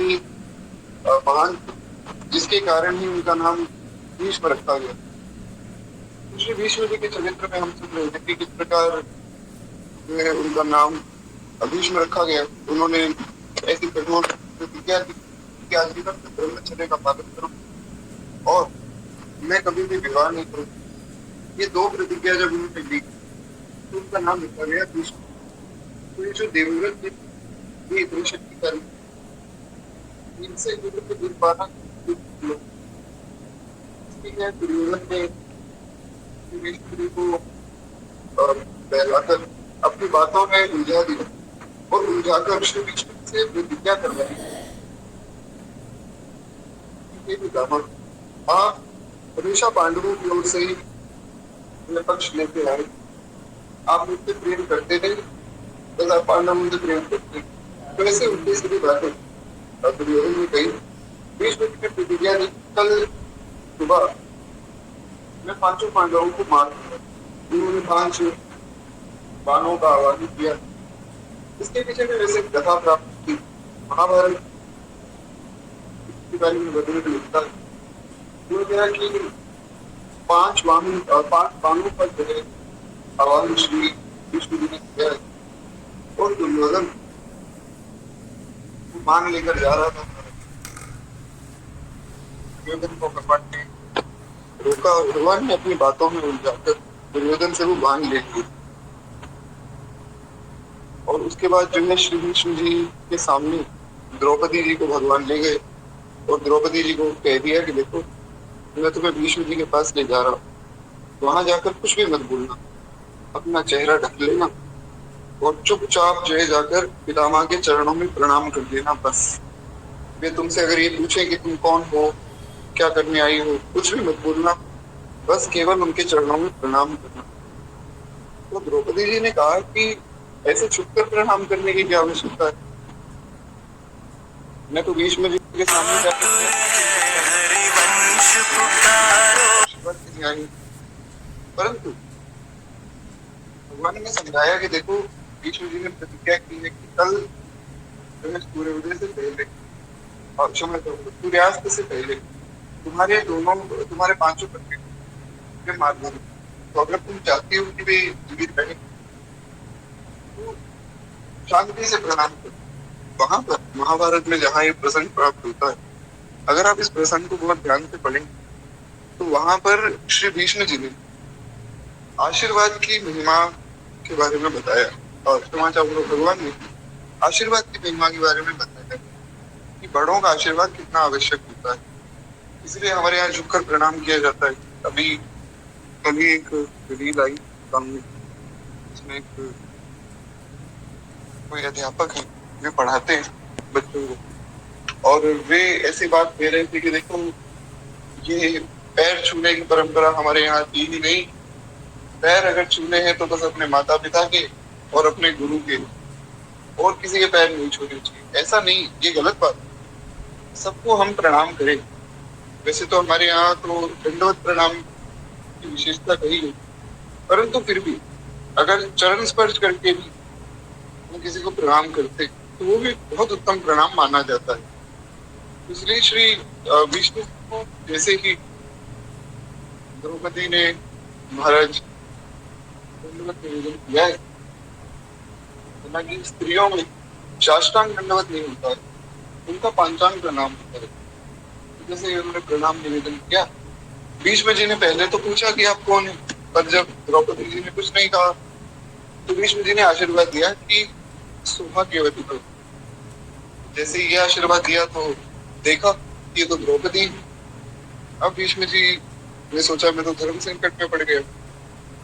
ही महान, जिसके कारण ही उनका नाम भीष्म रखा गया। श्री भीष्म जी के चरित्र में हम सुन रहे हैं कि किस प्रकार जो है उनका नाम भीष्म रखा गया। उन्होंने ऐसी कठोर प्रतिज्ञा की कि आजीवन तक ब्रह्मचर्य का पालन करूं और मैं कभी भी विवाह नहीं करूं। ये दो प्रतिज्ञा जब उन्होंने ली तो उनका नाम रखा गया भीष्म। तो ये जो देवव्रत थे ये इतनी शक्तिशाली, इनसे युद्ध को जीत पाना दुर्योधन ने भीष्म जी को बहलाकर अपनी बातों में उलझा दिया और उलझाकर श्री भीष्म से प्रतिज्ञा करवाई। आप हमेशा पांडवों की ओर से ही पक्ष लेते आए। आप मुझसे प्रेम करते नहीं, बस आप पांडव मुझसे प्रेम करते। तो ऐसे उल्टी सीधी बातें दुर्योधन ने कही। भीष्म जी ने प्रतिज्ञा दी, कल सुबह मैं पांचों पांडवों को मार दूंगा। उन्होंने 5 बाणों का आह्वान किया। इसके पीछे में वैसे कथा प्राप्त थी। महाभारत के बारे में वर्णन लिखता है। वो कहा कि 5 बाणों पर जो है आह्वान श्री विष्णु जी ने किया है और दुर्योधन बाण लेकर जा रहा था। दुर्योधन को कपट ने रोका और भगवान ने अपनी बातों में उलझाकर दुर्योधन से वो बाण ले ली। और उसके बाद जो है श्री विष्णु जी के सामने द्रौपदी जी को भगवान ले गए और द्रौपदी जी को कह दिया कि देखो मैं तुम्हें भीष्म जी के पास ले जा रहा हूँ, वहां जाकर कुछ भी मत बोलना, अपना चेहरा ढक लेना और चुपचाप जो है जाकर पितामह के चरणों में प्रणाम कर देना। बस वे तुमसे अगर ये पूछे कि तुम कौन हो, क्या करने आई हो, कुछ भी मत बोलना, बस केवल उनके चरणों में प्रणाम करना। तो द्रौपदी जी ने कहा कि ऐसे छुपकर प्रणाम करने की क्या आवश्यकता है, मैं तो भीष्म जी के सामने जाकर आई। परंतु भगवान ने समझाया कि देखो भीष्म जी ने प्रतिज्ञा की है कि कल सूर्योदय से पहले और सूर्यास्त से पहले तुम्हारे 5 पत्नी मार दूंगा। तो अगर तुम चाहती हो कि वे जीवित रहे तो शांति से प्रणाम करो। वहां पर महाभारत में जहाँ ये प्रसंग प्राप्त होता है, अगर आप इस प्रसंग को बहुत ध्यान से पढ़ें तो वहां पर श्री भीष्म जी ने आशीर्वाद की महिमा के बारे में बताया और क्षमाचार्य भगवान ने आशीर्वाद की महिमा के बारे में बताया कि बड़ों का आशीर्वाद कितना आवश्यक होता है। इसलिए हमारे यहाँ झुककर प्रणाम किया जाता है। अभी एक रील आई सामने, इसमें एक कोई अध्यापक है, वे पढ़ाते हैं बच्चों को और वे ऐसी बात कह रहे थे कि देखो ये पैर छूने की परंपरा हमारे यहाँ थी ही नहीं। पैर अगर छूने हैं तो बस अपने माता पिता के और अपने गुरु के, और किसी के पैर नहीं छूने चाहिए। ऐसा नहीं, ये गलत बात। सबको हम प्रणाम करें। वैसे तो हमारे यहाँ तो दंडवत प्रणाम की विशेषता कही है, परंतु फिर भी अगर चरण स्पर्श करके भी हम किसी को प्रणाम करते तो वो भी बहुत उत्तम प्रणाम माना जाता है। इसलिए श्री विष्णु को जैसे ही द्रौपदी ने महाराज दंडवत निवेदन किया है, स्त्रियों में साष्टांग दंडवत नहीं होता है, उनका पांचांग प्रणाम होता है। जैसे उन्होंने प्रणाम निवेदन किया, भीष्म जी ने पहले तो पूछा कि आप कौन है, पर जब द्रौपदी जी ने कुछ नहीं कहा तो भीष्म जी ने आशीर्वाद दिया कि सौभाग्यवती हो। जैसे ये आशीर्वाद दिया तो देखा ये तो द्रौपदी। अब भीष्म जी ने सोचा मैं तो धर्म संकट में पड़ गया,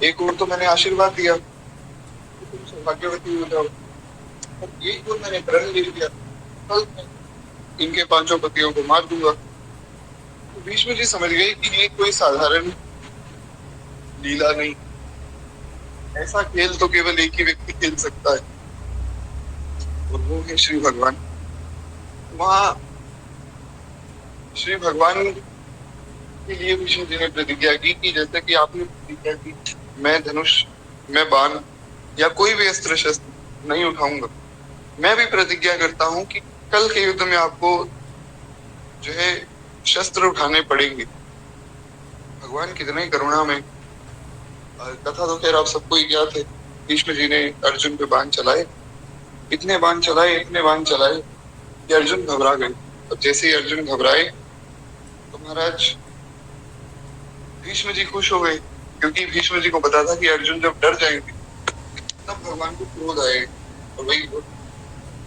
एक और तो मैंने आशीर्वाद दिया कि तुम सौभाग्यवती हो जाओ, और एक और मैंने प्रण ले लिया कल इनके 5 पतियों को मार दूंगा। तो भीष्म जी समझ गए कि ये कोई साधारण लीला नहीं, ऐसा खेल तो केवल एक ही व्यक्ति खेल सकता है और वो है श्री भगवान। वहां श्री भगवान के लिए विष्णु जी ने प्रतिज्ञा की कि जैसे कि आपने प्रतिज्ञा की मैं धनुष, मैं बाण या कोई भी अस्त्र शस्त्र नहीं उठाऊंगा, मैं भी प्रतिज्ञा करता हूँ कि कल के युद्ध में आपको जो है शस्त्र उठाने पड़ेंगे। भगवान कितने करुणा में। कथा तो खैर आप सबको ही ज्ञात है। भीष्म जी ने अर्जुन पे बाण चलाए, इतने बाण चलाए कि अर्जुन घबरा गए। और जैसे ही अर्जुन घबराए तो महाराज भीष्म जी खुश हो गए, क्योंकि भीष्म जी को पता था कि अर्जुन जब डर जाएंगे तब भगवान को क्रोध आएगा। और वही क्रोध,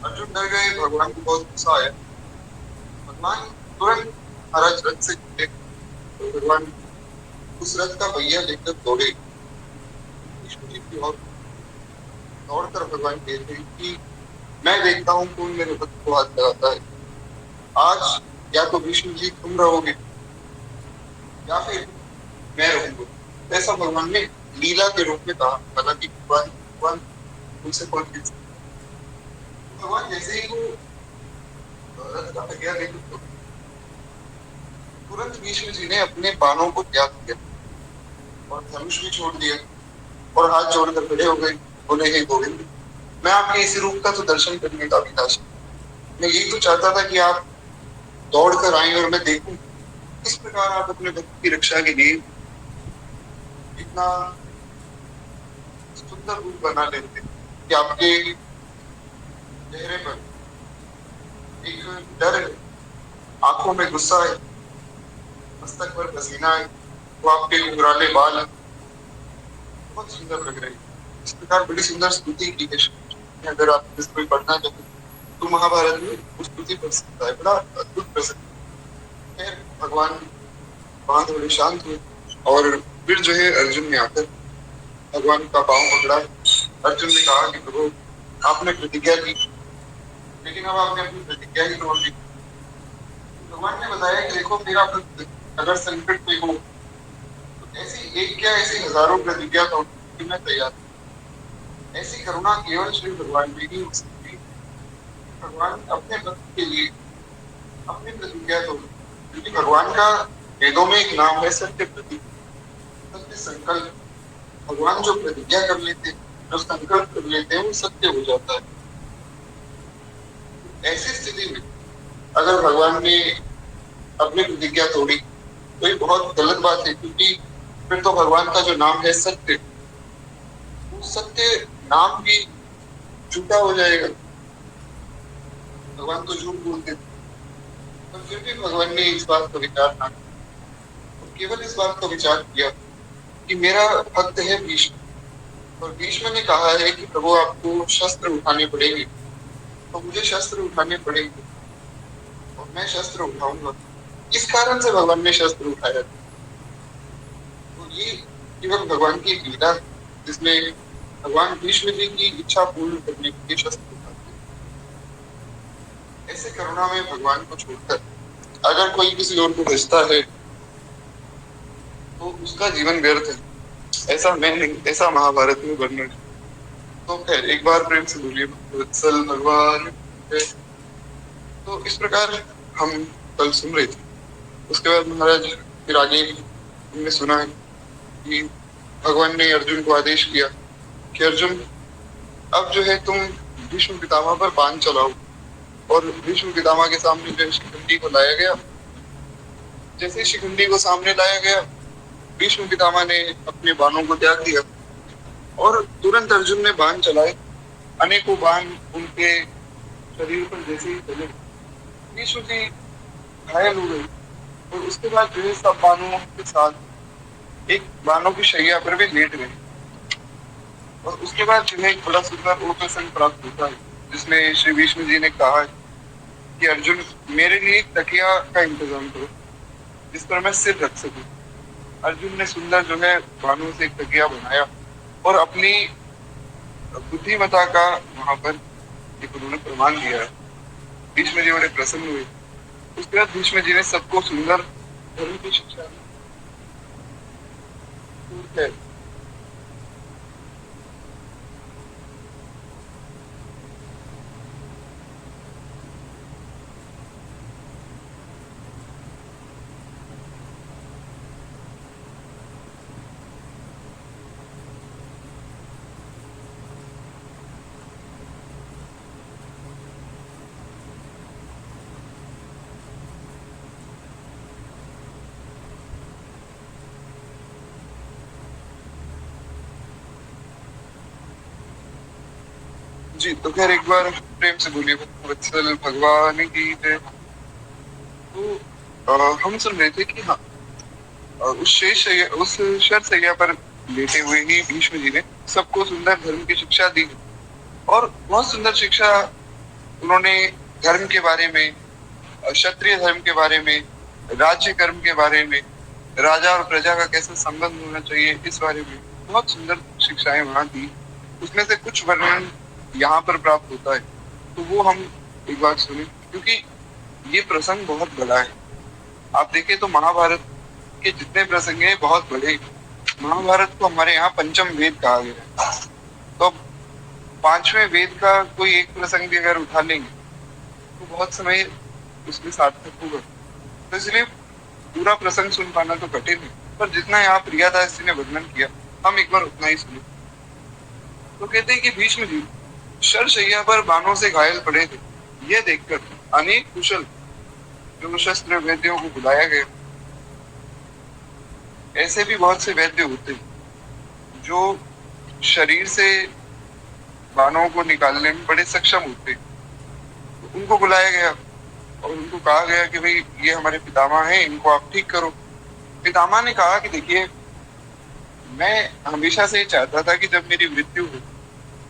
अर्जुन डर गए, भगवान को बहुत गुस्सा आया। भगवान तुरंत महाराज रथ से कूदे और भगवान उस रथ का पहिया लेकर दौड़े भीष्म जी की ओर। दौड़कर भगवान कहते हैं कि मैं देखता हूँ कौन मेरे रथ को हाथ लगाता है। आज या तो भीष्म जी तुम रहोगे या फिर मैं रहूंगा। ऐसा भगवान ने लीला के रूप में कहा। हालांकि भगवान उनसे कौन खेल सकता। भगवान जैसे ही वो रथ का पहिया लेकर तुरंत भीष्म जी ने अपने बाणों को त्याग दिया और धनुष भी छोड़ दिया और हाथ जोड़कर खड़े हो गए। बोले हे गोविंद, मैं आपके इस रूप का तो दर्शन करने का अभिलाष, मैं यही तो चाहता था कि आप दौड़ कर आए और मैं देखूं किस प्रकार आप अपने भक्त की रक्षा के लिए इतना सुंदर रूप बना लेते कि आपके चेहरे पर एक डर है, आंखों में गुस्सा है, मस्तक पर पसीना है, वो आपके घुंघराले बाल है, बहुत सुंदर लग रहे हैं। इस प्रकार बड़ी सुंदर स्तुति की है। अगर आप इसको कोई पढ़ना चाहते तो महाभारत में उस स्तुति पढ़ सकता है, बड़ा अद्भुत प्रसंग है। भगवान वहां थोड़े शांत हुए और फिर जो है अर्जुन ने आकर भगवान का पांव पकड़ा। अर्जुन ने कहा कि प्रभु आपने प्रतिज्ञा की, लेकिन अब आपने अपनी प्रतिज्ञा ही तोड़ दी। भगवान ने बताया कि देखो मेरा भक्त अगर संकट में हो तो ऐसी एक क्या ऐसी हजारों प्रतिज्ञा तोड़ने की मैं तैयार हूं। ऐसी करुणा केवल श्री भगवान में ही हो सकती है। भगवान अपने भक्त के लिए अपनी प्रतिज्ञा तोड़, क्योंकि भगवान का वेदों में एक नाम है सत्य प्रतिज्ञा, सत्य संकल्प। भगवान जो प्रतिज्ञा कर लेते, जो संकल्प कर लेते हैं वो सत्य हो जाता है। ऐसी स्थिति में अगर भगवान ने अपनी प्रतिज्ञा तोड़ी तो ये बहुत गलत बात है, क्योंकि फिर तो भगवान का जो नाम है सत्य, वो सत्य नाम भी झूठा हो जाएगा। भगवान तो झूठ बोलते, पर फिर भी भगवान ने इस बात का विचार ना किया, केवल इस बात का विचार किया कि मेरा भक्त है भीष्म, और भीष्म ने कहा है कि प्रभु आपको शस्त्र उठाने पड़ेंगे, तो मुझे शस्त्र उठाने पड़ेंगे और मैं शस्त्र उठाऊंगा। इस कारण से भगवान ने शस्त्र उठाया। तो ये केवल भगवान की लीला, जिसमें भगवान भीष्म जी की इच्छा पूर्ण करने के लिए शस्त्र उठाते। ऐसे करुणा में भगवान को छोड़कर अगर कोई किसी और को भेजता है तो उसका जीवन व्यर्थ है। ऐसा मैं नहीं, ऐसा महाभारत में वर्णन। तो खैर एक बार प्रेम से बोलिए वत्सल भगवान। तो इस प्रकार हम कल सुन रहे थे। उसके बाद महाराज फिर आगे हमने सुना है कि भगवान ने अर्जुन को आदेश किया कि अर्जुन अब जो है तुम भीष्म पितामह पर बाण चलाओ। और भीष्म पितामह के सामने जो शिखंडी को लाया गया। जैसे शिखंडी को सामने लाया गया, भीष्म पितामह ने अपने बाणों को त्याग दिया और तुरंत अर्जुन ने बाण चलाए। अनेकों बाण उनके शरीर पर जैसे ही चले, भीष्म जी घायल हो गए। और उसके बाद जो है सब बाणों के साथ एक बाणों की शैया पर भी लेट गए। और उसके बाद जो है एक बड़ा सुंदर वो प्रसंग प्राप्त होता है, जिसमें श्री विष्णु जी ने कहा कि अर्जुन मेरे लिए एक तकिया का इंतजाम करो जिस पर मैं सिर रख सकूं। अर्जुन ने सुंदर जो है बाणों से एक तकिया बनाया और अपनी बुद्धिमता का वहां पर एक उन्होंने प्रमाण दिया। भीष्म जी बड़े प्रसन्न हुए। उसके बाद भीष्म जी ने सबको सुंदर धर्म की शिक्षा दी। जी तो खैर एक बार प्रेम से बोलिए वत्सल भगवान की जय। तो हम सुन रहे थे कि हाँ उस शर शैया पर लेटे हुए ही भीष्म जी ने सबको सुंदर धर्म की शिक्षा दी और बहुत सुंदर शिक्षा उन्होंने धर्म के बारे में, क्षत्रिय धर्म के बारे में, राज्य कर्म के बारे में, राजा और प्रजा का कैसा संबंध होना चाहिए इस बारे में बहुत सुंदर शिक्षाएं वहां दी। उसमें से कुछ वर्णन यहाँ पर प्राप्त होता है तो वो हम एक बार सुने, क्योंकि ये प्रसंग बहुत बड़ा है। आप देखें तो महाभारत के जितने प्रसंग हैं बहुत बड़े। महाभारत को हमारे यहाँ पंचम वेद कहा गया है। तो अब पांचवें वेद का कोई एक प्रसंग भी अगर उठा लेंगे तो बहुत समय उसमें सार्थक होगा। तो इसलिए पूरा प्रसंग सुन पाना तो कठिन है, पर जितना यहाँ प्रियादास जी ने वर्णन किया हम एक बार उतना ही सुने। तो कहते हैं कि भीष्म जी शरशैया पर बाणों से घायल पड़े थे। यह देखकर अनेक कुशल जो शस्त्र वैद्यों को बुलाया गया। ऐसे भी बहुत से वैद्य होते हैं जो शरीर से बाणों को निकालने में बड़े सक्षम होते हैं। तो उनको बुलाया गया और उनको कहा गया कि भाई ये हमारे पितामह हैं, इनको आप ठीक करो। पितामह ने कहा कि देखिए मैं हमेशा से चाहता था कि जब मेरी मृत्यु हो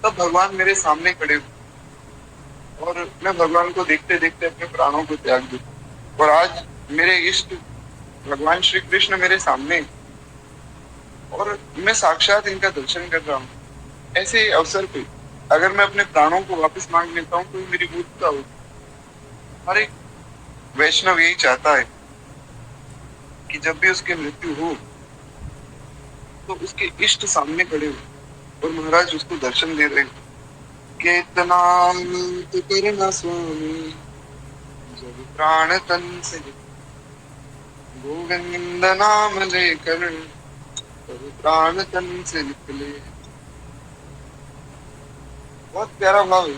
तब भगवान मेरे सामने खड़े हो और मैं भगवान को देखते देखते अपने प्राणों को त्याग दूं। और आज मेरे इष्ट भगवान श्री कृष्ण मेरे सामने और मैं साक्षात इनका दर्शन कर रहा हूँ। ऐसे अवसर पे अगर मैं अपने प्राणों को वापस मांग लेता हूँ तो मेरी मूर्खता हो। हर एक वैष्णव यही चाहता है कि जब भी उसकी मृत्यु हो तो उसके इष्ट सामने खड़े हो और महाराज उसको दर्शन दे रहे हैं। केतना तो करना स्वामी जब प्राण तन से गोविंद नाम लेकर तब प्राण तन से निकले। बहुत प्यारा भाव है।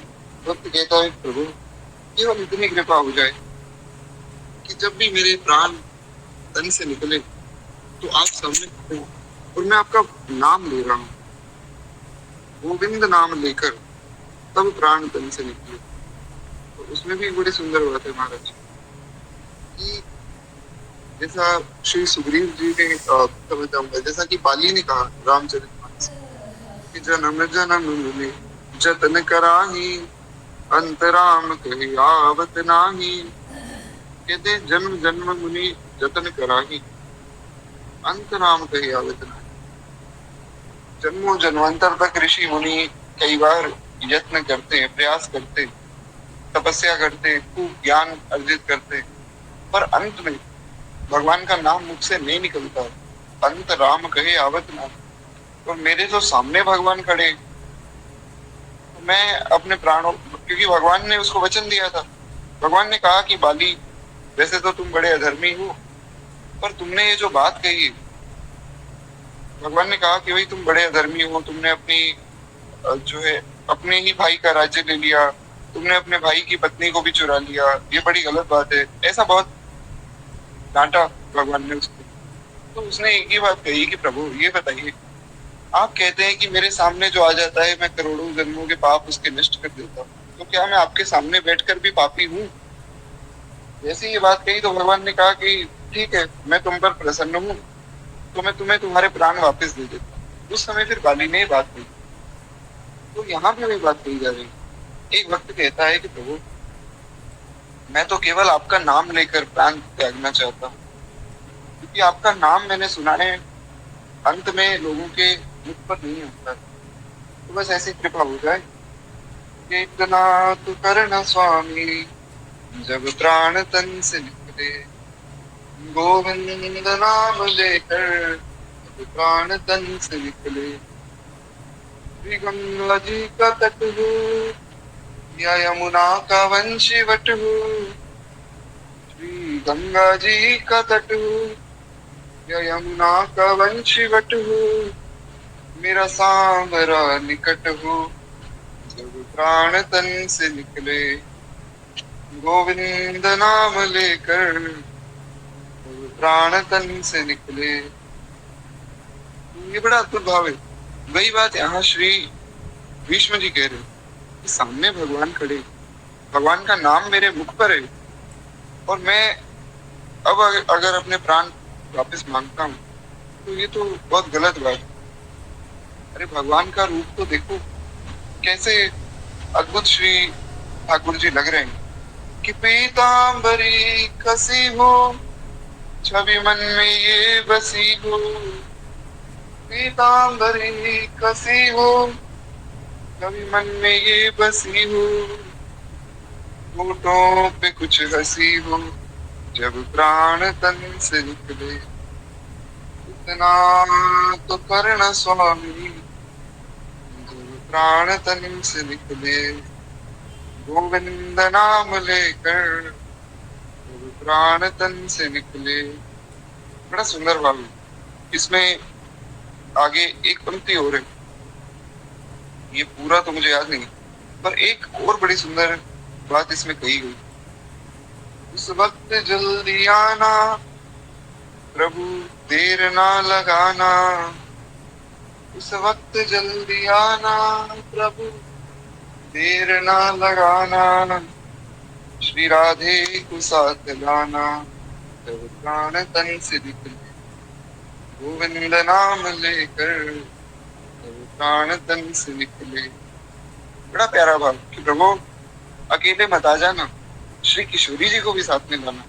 भक्त कहता है प्रभु केवल इतनी कृपा हो जाए कि जब भी मेरे प्राण तन से निकले तो आप सामने खड़े हो और मैं आपका नाम ले रहा हूँ, गोविंद नाम लेकर तब प्राण तन से निकले। तो उसमें भी बड़ी सुंदर बात है महाराज कि जैसा श्री सुग्रीव जी ने समझ जाऊंगा, जैसा कि बाली ने कहा रामचरितमानस कि जन्म जन्म में जतन कराही अंतराम कही आवत नाही। कहते जन्म जन्म मुनि जतन कराही अंतराम कही आवत नाही। जन्मों जन्मांतर तक ऋषि मुनि कई बार यत्न करते हैं, प्रयास करते हैं, तपस्या करते हैं, खूब ज्ञान अर्जित करते हैं, पर अंत में भगवान का नाम मुझसे नहीं निकलता। अंत राम कहे आवत नाम। तो मेरे जो सामने भगवान खड़े तो मैं अपने प्राणों, क्योंकि भगवान ने उसको वचन दिया था। भगवान ने कहा कि बाली वैसे तो तुम बड़े अधर्मी हो पर तुमने ये जो बात कही है, भगवान ने कहा कि भाई तुम बड़े अधर्मी हो, तुमने अपनी जो है अपने ही भाई का राज्य ले लिया, तुमने अपने भाई की पत्नी को भी चुरा लिया, ये बड़ी गलत बात है। ऐसा बहुत डांटा भगवान ने उसको। तो उसने एक ही बात कही कि प्रभु ये बताइए, आप कहते हैं कि मेरे सामने जो आ जाता है मैं करोड़ों जन्मों के पाप उसके नष्ट कर देता हूँ, तो क्या मैं आपके सामने बैठकर भी पापी हूँ? जैसे ये बात कही तो भगवान ने कहा कि ठीक है मैं तुम पर प्रसन्न हूँ तो मैं तुम्हें तुम्हारे प्राण वापस दे देता हूँ। उस समय फिर बाली ने बात कही। तो यहाँ भी वही बात कही जा रही है। एक भक्त कहता है कि प्रभु मैं तो केवल आपका नाम लेकर प्राण त्यागना चाहता हूँ, क्योंकि आपका नाम मैंने सुना है अंत में लोगों के मुख पर नहीं होता। तो बस ऐसी कृपा हो जाए कि इतना तो करना स्वामी जब प्राण तन से निकले, गोविंद नाम लेकर जब प्राण तन से निकले। श्री गंगा जी का तट हो या यमुना का वंशीवट हो, श्री गंगा जी का तट हो या यमुना का वंशीवट हो, मेरा सांवरा निकट हो जब प्राण तन से निकले, गोविंद नाम लेकर जब प्राण तन से निकले। ये बड़ा अद्भुत भाव है। वही बात यहाँ श्री भीष्म जी कह रहे हैं कि सामने भगवान खड़े, भगवान का नाम मेरे मुख पर है, और मैं अब अगर अपने प्राण वापस मांगता हूँ तो ये तो बहुत गलत बात है। अरे भगवान का रूप तो देखो, कैसे अद्भुत श्री ठाकुर जी लग रहे हैं कि पीतांबरी कसी हो, छवि मन में ये बसी हो, पीतांबरी कसी हो, छवि मन में ये बसी हो, होठों पे कुछ हंसी हो, जब प्राण तन से निकले, इतना तो करना स्वामी, जब प्राण तन से निकले, गोविंद नाम लेकर, जब प्राण तन से निकले। बड़ा सुंदर भाव है। इसमें आगे एक पंक्ति और है, ये पूरा तो मुझे याद नहीं, पर एक और बड़ी सुंदर बात इसमें कही गई। उस वक्त जल्दी आना प्रभु, देर ना लगाना, उस वक्त जल्दी आना प्रभु, देर ना लगाना, श्री राधे को साथ लाना, जब प्राण तन से निकले, गोविंद नाम लेकर, जब प्राण तन से निकले। बड़ा प्यारा भाव कि प्रभु अकेले मत आ जाना, श्री किशोरी जी को भी साथ में लाना,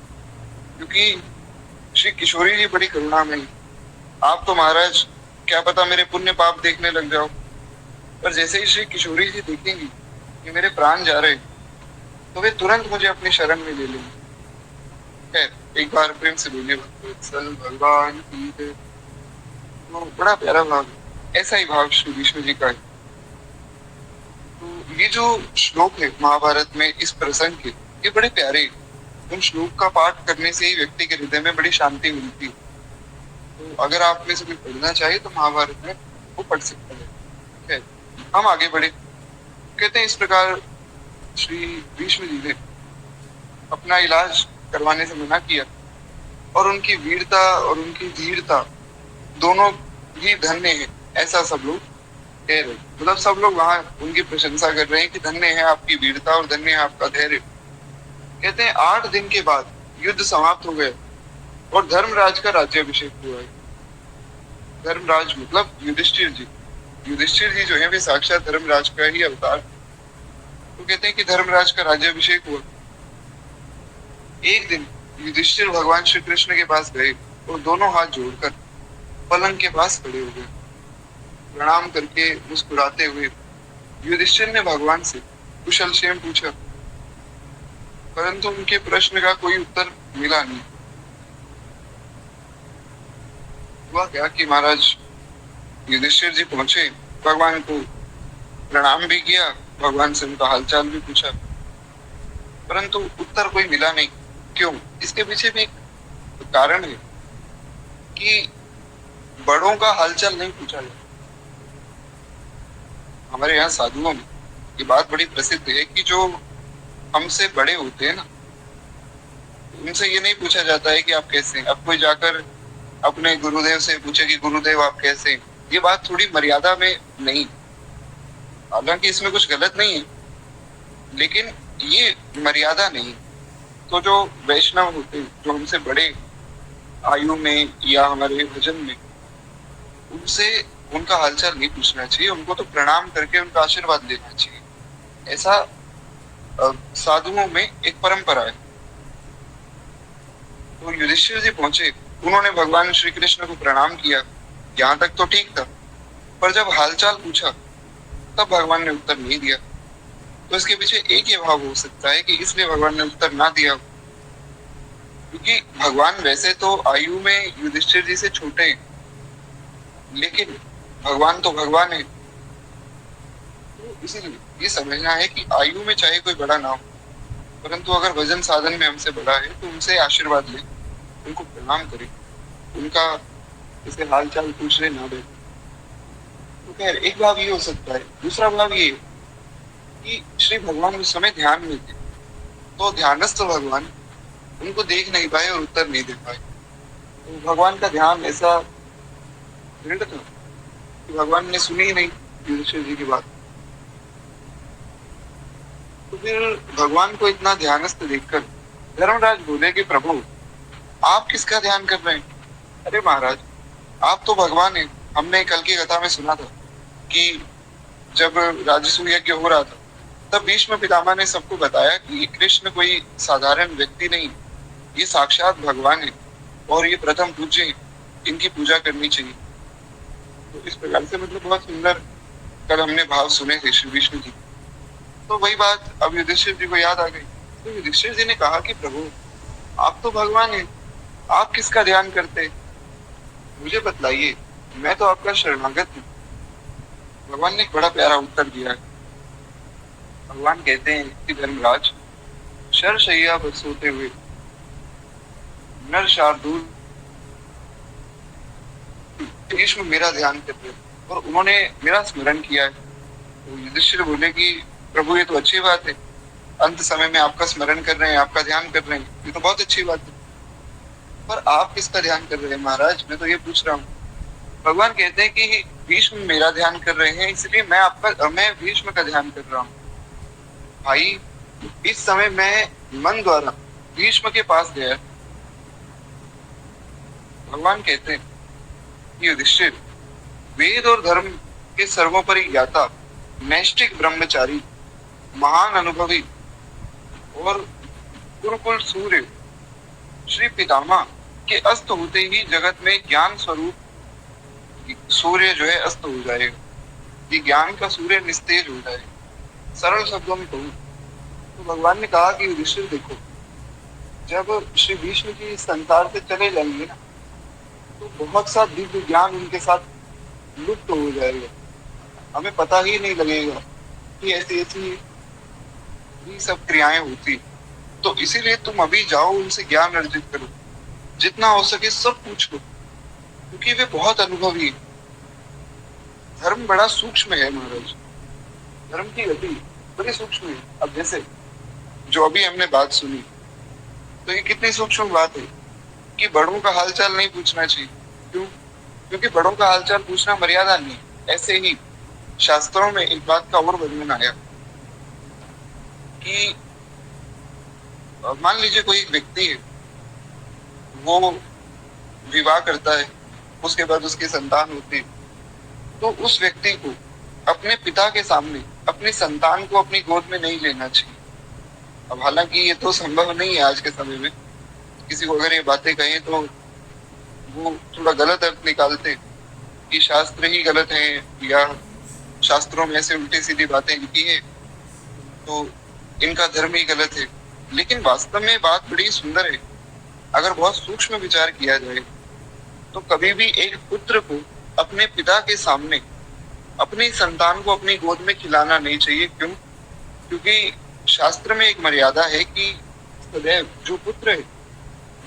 क्योंकि श्री किशोरी जी बड़ी करुणामयी। आप तो महाराज क्या पता मेरे पुण्य पाप देखने लग जाओ, पर जैसे ही श्री किशोरी जी देखेंगी कि मेरे प्राण जा रहे, तो वे तुरंत मुझे अपनी शरण में ले लेंगे। खैर एक बार प्रेम से बोलिए वत्सल भगवान की जय। तो बड़ा प्यारा भाव, ऐसा ही भाव श्री विष्णु जी का है। तो ये जो श्लोक है महाभारत में इस प्रसंग के, ये बड़े प्यारे। उन श्लोक का पाठ करने से ही व्यक्ति के हृदय में बड़ी शांति मिलती है। तो अगर आप में से कोई पढ़ना चाहे तो महाभारत में वो पढ़ सकता है। हम आगे बढ़े। कहते हैं इस प्रकार श्री भीष्म जी ने अपना इलाज करवाने से मना किया, और उनकी वीरता और उनकी धीरता दोनों ही धन्य है, ऐसा सब लोग कह रहे। मतलब सब लोग वहां उनकी प्रशंसा कर रहे हैं कि धन्य है आपकी वीरता और धन्य है आपका धैर्य। कहते हैं 8 दिन के बाद युद्ध समाप्त हो गया और धर्मराज का राज्याभिषेक हुआ है। धर्मराज मतलब युधिष्ठिर जी। युधिष्ठिर जी जो है वे साक्षात धर्मराज का ही अवतार। तो कहते हैं कि धर्मराज का राज्याभिषेक हुआ। एक दिन युधिष्ठिर भगवान श्री कृष्ण के पास गए और दोनों हाथ जोड़कर पलंग के पास खड़े हो गए। प्रणाम करके मुस्कुराते हुए युधिष्ठिर ने भगवान से कुशल क्षेम पूछा, परंतु उनके प्रश्न का कोई उत्तर मिला नहीं। हुआ क्या कि महाराज युधिष्ठिर जी पहुंचे, भगवान को प्रणाम भी किया, भगवान से उनका हालचाल भी पूछा, परंतु उत्तर कोई मिला नहीं। क्यों? इसके पीछे भी एक कारण है कि बड़ों का हालचाल नहीं पूछा जाता। हमारे यहाँ साधुओं में ये बात बड़ी प्रसिद्ध है कि जो हमसे बड़े होते हैं ना, उनसे ये नहीं पूछा जाता है कि आप कैसे हैं। अब कोई जाकर अपने गुरुदेव से पूछे कि गुरुदेव आप कैसे हैं, ये बात थोड़ी मर्यादा में नहीं। हालांकि इसमें कुछ गलत नहीं है, लेकिन ये मर्यादा नहीं। तो जो वैष्णव होते हैं, जो हमसे बड़े आयु में या हमारे भजन में, उनसे उनका हालचाल नहीं पूछना चाहिए, उनको तो प्रणाम करके उनका आशीर्वाद लेना चाहिए। ऐसा साधुओं में एक परंपरा है। तो युधिष्ठिर जी पहुंचे, उन्होंने भगवान श्री कृष्ण को प्रणाम किया, यहाँ तक तो ठीक था, पर जब हालचाल पूछा तब भगवान ने उत्तर नहीं दिया। तो इसके पीछे एक ही भाव हो सकता है कि इसलिए भगवान ने उत्तर ना दिया, क्योंकि भगवान वैसे तो आयु में युधिष्ठिर जी से छोटे हैं, लेकिन भगवान तो भगवान है। तो इसीलिए ये समझना है कि आयु में चाहे कोई बड़ा ना हो, परंतु अगर भजन साधन में हमसे बड़ा है तो उनसे आशीर्वाद ले, उनको प्रणाम करें, उनका इसे हाल चाल पूछने ना दे। तो खैर एक भाव ये हो सकता है। दूसरा भाव ये कि श्री भगवान उस समय ध्यान में थे, तो ध्यानस्थ भगवान उनको देख नहीं पाए और उत्तर नहीं दे पाए। तो भगवान का ध्यान ऐसा दृढ़ था कि भगवान ने सुनी ही नहीं युधिष्ठिर जी की बात। तो फिर भगवान को इतना ध्यानस्थ देखकर धर्मराज बोले कि प्रभु आप किसका ध्यान कर रहे हैं? अरे महाराज, आप तो भगवान हैं। हमने कल की कथा में सुना था कि जब राजसूय यज्ञ हो रहा था तब भीष्म पितामह ने सबको बताया कि ये कृष्ण कोई साधारण व्यक्ति नहीं, ये साक्षात भगवान है और ये प्रथम पूज्य है, इनकी पूजा करनी चाहिए। तो इस प्रकार से मतलब बहुत सुंदर कल हमने भाव सुने थे श्री विष्णु जी। तो वही बात अब युधिष्ठिर जी को याद आ गई। तो युधिष्ठिर जी ने कहा कि प्रभु आप तो भगवान हैं, आप किसका ध्यान करते? मुझे बतलाइए, मैं तो आपका शरणागत हूँ। भगवान ने एक बड़ा प्यारा उत्तर दिया है। भगवान कहते हैं कि धर्मराज, शरशय्या पर सोते हुए नर शार्दूल भीष्म मेरा ध्यान करते और उन्होंने मेरा स्मरण किया है। तो युधिष्ठिर बोले कि प्रभु ये तो अच्छी बात है, अंत समय में आपका स्मरण कर रहे हैं, आपका ध्यान कर रहे हैं, ये तो बहुत अच्छी बात है। पर आप किसका ध्यान कर रहे हैं महाराज? मैं तो ये पूछ रहा हूँ। भगवान कहते हैं कि भीष्म मेरा ध्यान कर रहे हैं, इसलिए मैं भीष्म का ध्यान कर रहा हूँ। भाई, इस समय मैं मन द्वारा भीष्म के पास गया। भगवान कहते हैं कि युधिष्ठिर, वेद और धर्म के सर्वोपरि ज्ञाता, नैष्ठिक ब्रह्मचारी, महान अनुभवी और गुरुकुल सूर्य श्री पितामह के अस्त होते ही जगत में ज्ञान स्वरूप सूर्य जो है अस्त हो जाएगा। ये ज्ञान का सूर्य निस्तेज हो जाएगा। सरल शब्दों में कहूँ तो भगवान ने कहा कि युधिष्ठिर देखो, जब श्री विष्णु जी इस संसार से चले जाएंगे ना, तो बहुत सा दिव्य ज्ञान उनके साथ लुप्त हो जाएगा। हमें पता ही नहीं लगेगा कि ऐसी ऐसी ये सब क्रियाएं होती। तो इसीलिए तुम अभी जाओ, उनसे ज्ञान अर्जित करो, जितना हो सके सब पूछ लो, क्योंकि वे बहुत अनुभवी है। धर्म बड़ा सूक्ष्म है महाराज, धर्म की गति बड़ी सूक्ष्म है। अब जैसे जो अभी हमने बात सुनी, तो ये कितनी सूक्ष्म बात है कि बड़ों का हालचाल नहीं पूछना चाहिए। क्यों? क्योंकि बड़ों का हालचाल पूछना मर्यादा नहीं। ऐसे ही शास्त्रों में एक बात का और वर्णन आया कि मान लीजिए कोई एक व्यक्ति है, वो विवाह करता है, उसके बाद उसकी संतान होती है, तो उस व्यक्ति को अपने पिता के सामने अपनी संतान को अपनी गोद में नहीं लेना चाहिए। अब हालांकि ये तो संभव नहीं है आज के समय में, किसी को अगर ये बातें कहें तो वो थोड़ा गलत अर्थ निकालते कि शास्त्र ही गलत है या शास्त्रों में ऐसे उल्टी सीधी बातें लिखी है तो इनका धर्म ही गलत है। लेकिन वास्तव में बात बड़ी सुंदर है। अगर बहुत सूक्ष्म विचार किया जाए तो कभी भी एक पुत्र को अपने पिता के सामने अपनी संतान को अपनी गोद में खिलाना नहीं चाहिए। क्यों? क्योंकि शास्त्र में एक मर्यादा है कि सदैव जो पुत्र है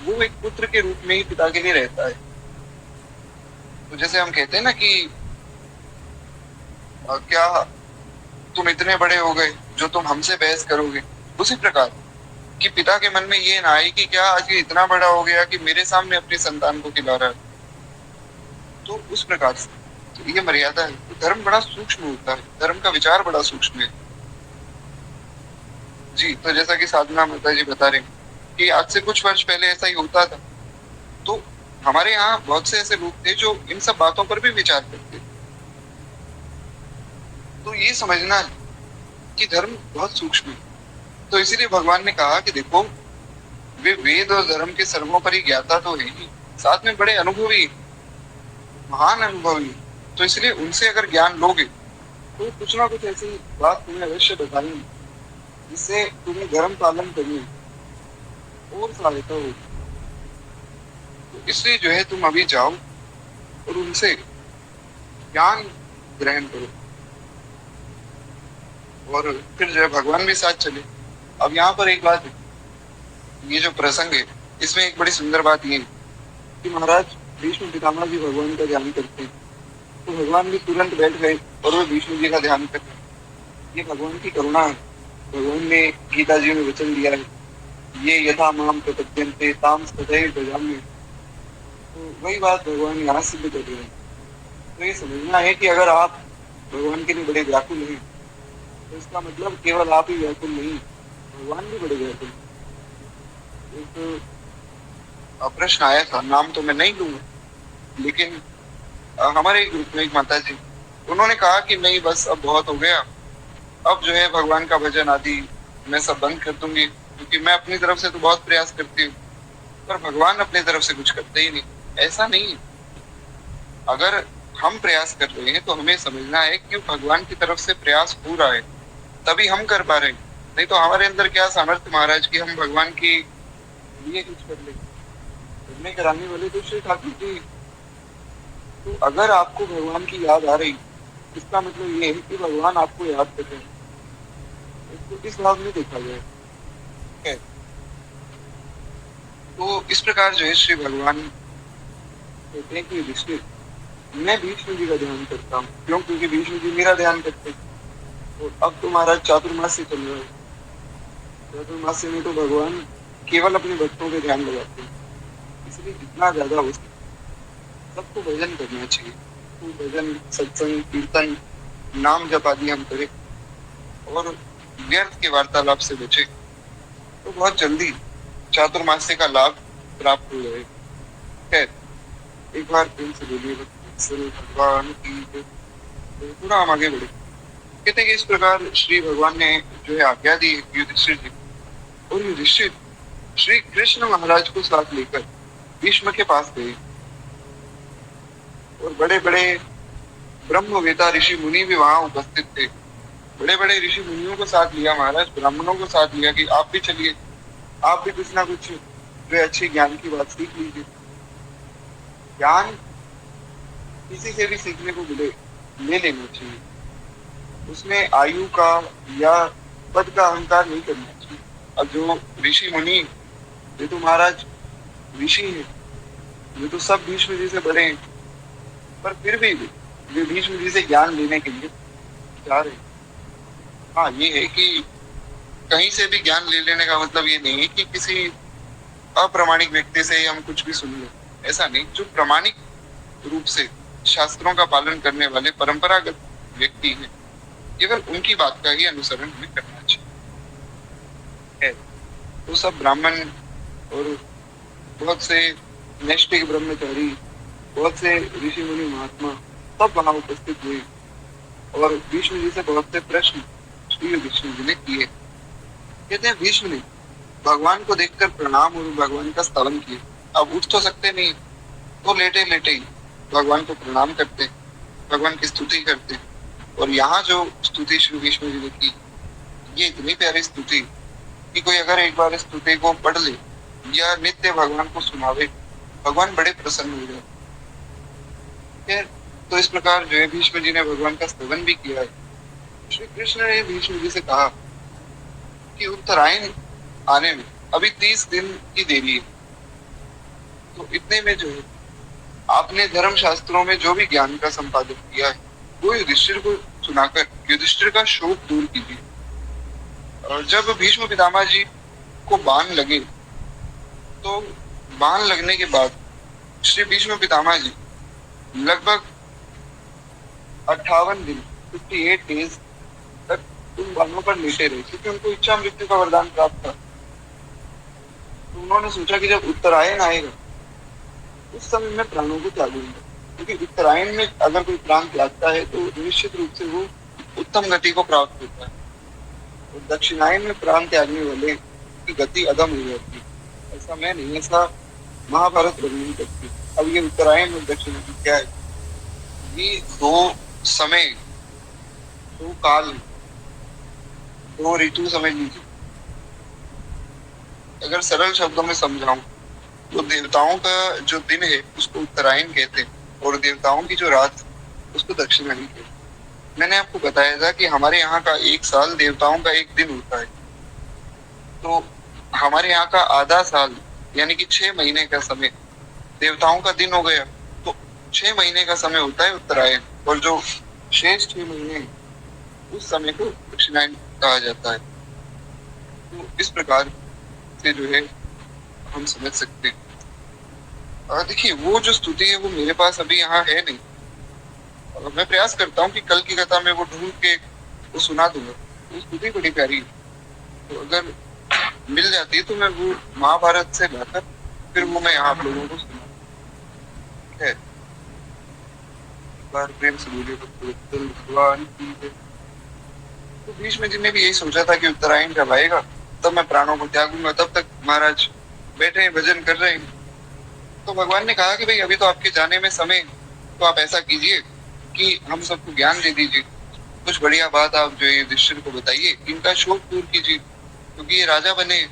वो एक पुत्र के रूप में ही पिता के लिए रहता है। तो जैसे हम कहते हैं ना कि क्या तुम इतने बड़े हो गए जो तुम हमसे बहस करोगे, उसी प्रकार कि पिता के मन में ये ना आए कि क्या आज ये इतना बड़ा हो गया कि मेरे सामने अपनी संतान को खिला रहा है। तो उस प्रकार से तो ये मर्यादा है। तो धर्म बड़ा सूक्ष्म होता है, धर्म का विचार बड़ा सूक्ष्म है जी। तो जैसा कि साधना माता जी बता रहे कि आज से कुछ वर्ष पहले ऐसा ही होता था, तो हमारे यहाँ बहुत से ऐसे लोग थे जो इन सब बातों पर भी विचार करते। तो ये समझना है कि धर्म बहुत सूक्ष्म है। तो इसीलिए भगवान ने कहा कि देखो, वे वेद और धर्म के सर्वोपरि ज्ञाता तो है ही, साथ में बड़े अनुभवी, महान अनुभवी। तो इसलिए उनसे अगर ज्ञान लोगे तो कुछ ना कुछ ऐसी बात तुम्हें अवश्य बताएंगे जिससे तुम्हें धर्म पालन करने और सहायता होगी। तो इसलिए जो है तुम अभी जाओ और उनसे ज्ञान ग्रहण करो और फिर जो है भगवान भी साथ चले। अब यहाँ पर एक बात है, ये जो प्रसंग है इसमें एक बड़ी सुंदर बात ये है कि महाराज भीष्म पितामह जी भगवान का ध्यान करते हैं, तो भगवान भी तुरंत बैठ गए और वो भीष्म जी का ध्यान कर रहे हैं। ये भगवान की करुणा है। भगवान ने गीता जी में वचन दिया है, ये यथा माम प्रपद्यन्ते ताम तथैव भजाम्यहम्। तो वही बात भगवान यहाँ सिद्ध कर रहे हैं। तो ये समझना है कि अगर आप भगवान के लिए बड़े व्याकुल हैं तो इसका मतलब केवल आप ही व्याकुल नहीं, भगवान भी बड़े व्याकुल। एक प्रश्न आया था, नाम तो मैं नहीं लूंगा, लेकिन हमारे ग्रुप में एक माता जी, उन्होंने कहा कि नहीं बस अब बहुत हो गया, अब जो है भगवान का भजन आदि मैं सब बंद कर दूंगी, क्योंकि मैं अपनी तरफ से तो बहुत प्रयास करती हूँ, पर भगवान अपनी तरफ से कुछ करते ही नहीं। ऐसा नहीं है, अगर हम प्रयास कर रहे हैं तो हमें समझना है कि भगवान की तरफ से प्रयास हो रहा है, तभी हम कर पा रहे हैं। नहीं तो हमारे अंदर क्या सामर्थ्य महाराज कि हम भगवान की लिए कुछ कर ले। करने कराने वाले तो श्री ठाकुर जी। तो अगर आपको भगवान की याद आ रही, इसका मतलब ये है कि भगवान आपको याद कर रहे हैं। इसको इस भाव में देखा जाए है। तो इस प्रकार जो है श्री भगवान कहते हैं कि ऋषि, मैं भीष्म जी का ध्यान करता हूँ। क्यों? क्योंकि भीष्म जी मेरा ध्यान करते हैं। तो अब तो महाराज चातुर्मास्य चल रहा है, चातुर्मास्य में तो भगवान केवल अपने भक्तों पे ध्यान लगाते हैं, इसलिए जितना ज्यादा हो सके सबको भजन करना चाहिए। तो भजन, सत्संग, कीर्तन, नाम जप आदि हम करें और व्यर्थ के वार्तालाप से बचे, तो बहुत जल्दी चातुर्मास्य का लाभ प्राप्त हो जाएगा। खैर, एक बार प्रेम से बोलिए भगवान की। तो थोड़ा हम आगे बढ़े। कहते हैं कि इस प्रकार श्री भगवान ने जो है आज्ञा दी युधिष्ठिर जी, और युधिष्ठिर श्री कृष्ण महाराज को साथ लेकर भीष्म के पास गए, और बड़े बड़े ब्रह्मवेता ऋषि मुनि भी वहां उपस्थित थे। बड़े बड़े ऋषि मुनियों को साथ लिया महाराज, ब्राह्मणों को साथ लिया कि आप भी चलिए, आप भी कुछ ना कुछ जो अच्छे ज्ञान की बात सीख लीजिए। ज्ञान किसी से भी सीखने को मिले, ले लेना चाहिए। उसमें आयु का या पद का अहंकार नहीं करना चाहिए। अब जो ऋषि मुनि, ये तो महाराज ऋषि है, ये तो सब भीष्म जी से बड़े हैं, पर फिर भी वे भीष्म जी से ज्ञान लेने के लिए जा रहे हैं। हाँ, ये है कि कहीं से भी ज्ञान ले लेने का मतलब ये नहीं है कि किसी अप्रामाणिक व्यक्ति से हम कुछ भी सुन लें, ऐसा नहीं। जो प्रामाणिक रूप से शास्त्रों का पालन करने वाले परंपरागत व्यक्ति हैं, केवल उनकी बात का ही अनुसरण हमें करना चाहिए। तो सब ब्राह्मण और बहुत से नैष्ठिक ब्रह्मचारी, बहुत से ऋषि मुनि महात्मा सब वहां उपस्थित हुए, और भीष्म जी से बहुत से प्रश्न श्री युधिष्ठिर जी ने किए। कहते हैं भीष्म ने भगवान को देखकर प्रणाम और भगवान का स्तवन किया। अब उठ तो सकते नहीं, तो लेटे लेटे ही भगवान को प्रणाम करते, भगवान की स्तुति करते। और यहाँ जो स्तुति श्री भीष्म जी ने की, ये इतनी प्यारी स्तुति कि कोई अगर एक बार इस स्तुति को पढ़ ले या नित्य भगवान को सुनावे, भगवान बड़े प्रसन्न हो जाए। तो इस प्रकार जो है भीष्म जी ने भगवान का स्तवन भी किया है। श्री कृष्ण ने भीष्म जी से कहा कि उत्तरायण आने में अभी 30 दिन की देरी है, तो इतने में जो है आपने धर्म शास्त्रों में जो भी ज्ञान का संपादन किया है, वो युधिष्ठिर को सुनाकर युधिष्ठिर का शोक दूर कीजिए। और जब भीष्म पितामह जी को बाण लगे, तो बाण लगने के बाद श्री भीष्म पितामह जी लगभग 58 दिन 58 डेज तक उन बाणों पर लेटे रहे, क्योंकि उनको इच्छा मृत्यु का वरदान प्राप्त था। तो उन्होंने सोचा कि जब उत्तरायण आएगा उस समय मैं प्राणों को त्यागूंगा, क्योंकि उत्तरायण में अगर कोई प्राण त्यागता है तो निश्चित रूप से वो उत्तम गति को प्राप्त होता है, और दक्षिणायन में प्राण त्यागने वाले की गति अधम हो जाती है। ऐसा मैं नहीं, ऐसा महाभारत वर्णन करती। अब ये उत्तरायण और दक्षिणायन क्या है? ये दो समय, दो काल, दो ऋतु समझ लीजिए। अगर सरल शब्दों में समझाऊं तो देवताओं का जो दिन है उसको उत्तरायण कहते हैं, और देवताओं की जो रात उसको दक्षिणायन कहते हैं। मैंने आपको बताया था कि हमारे यहाँ का एक साल देवताओं का एक दिन होता है, तो हमारे यहाँ का आधा साल यानी कि 6 महीने का समय देवताओं का दिन हो गया, तो 6 महीने का समय होता है उत्तरायण, और जो शेष 6 महीने उस समय को दक्षिणायन कहा जाता है। तो इस प्रकार से जो है हम समझ सकते हैं। देखिए, वो जो स्तुति है वो मेरे पास अभी यहाँ है नहीं, और मैं प्रयास करता हूँ कि कल की कथा में वो ढूंढ के वो सुना दूंगा, वो स्तुति बड़ी प्यारी है। तो अगर मिल जाती है तो मैं वो महाभारत से बेहतर फिर वो मैं आप लोगों को सुना है। एक बार प्रेम से बोलिए भगवान की जय। तो बीच में जिनने भी यही सोचा था कि उत्तरायण जब आएगा तब मैं प्राणों को त्यागूंगा, तब तक महाराज बैठे हैं भजन कर रहे हैं। तो भगवान ने कहा कि भाई अभी तो आपके जाने में समय है, तो आप ऐसा कीजिए कि हम सबको ज्ञान दे दीजिए, कुछ बढ़िया बात आप जो है युधिष्ठिर को बताइए, इनका शोक दूर कीजिए, क्योंकि ये राजा बने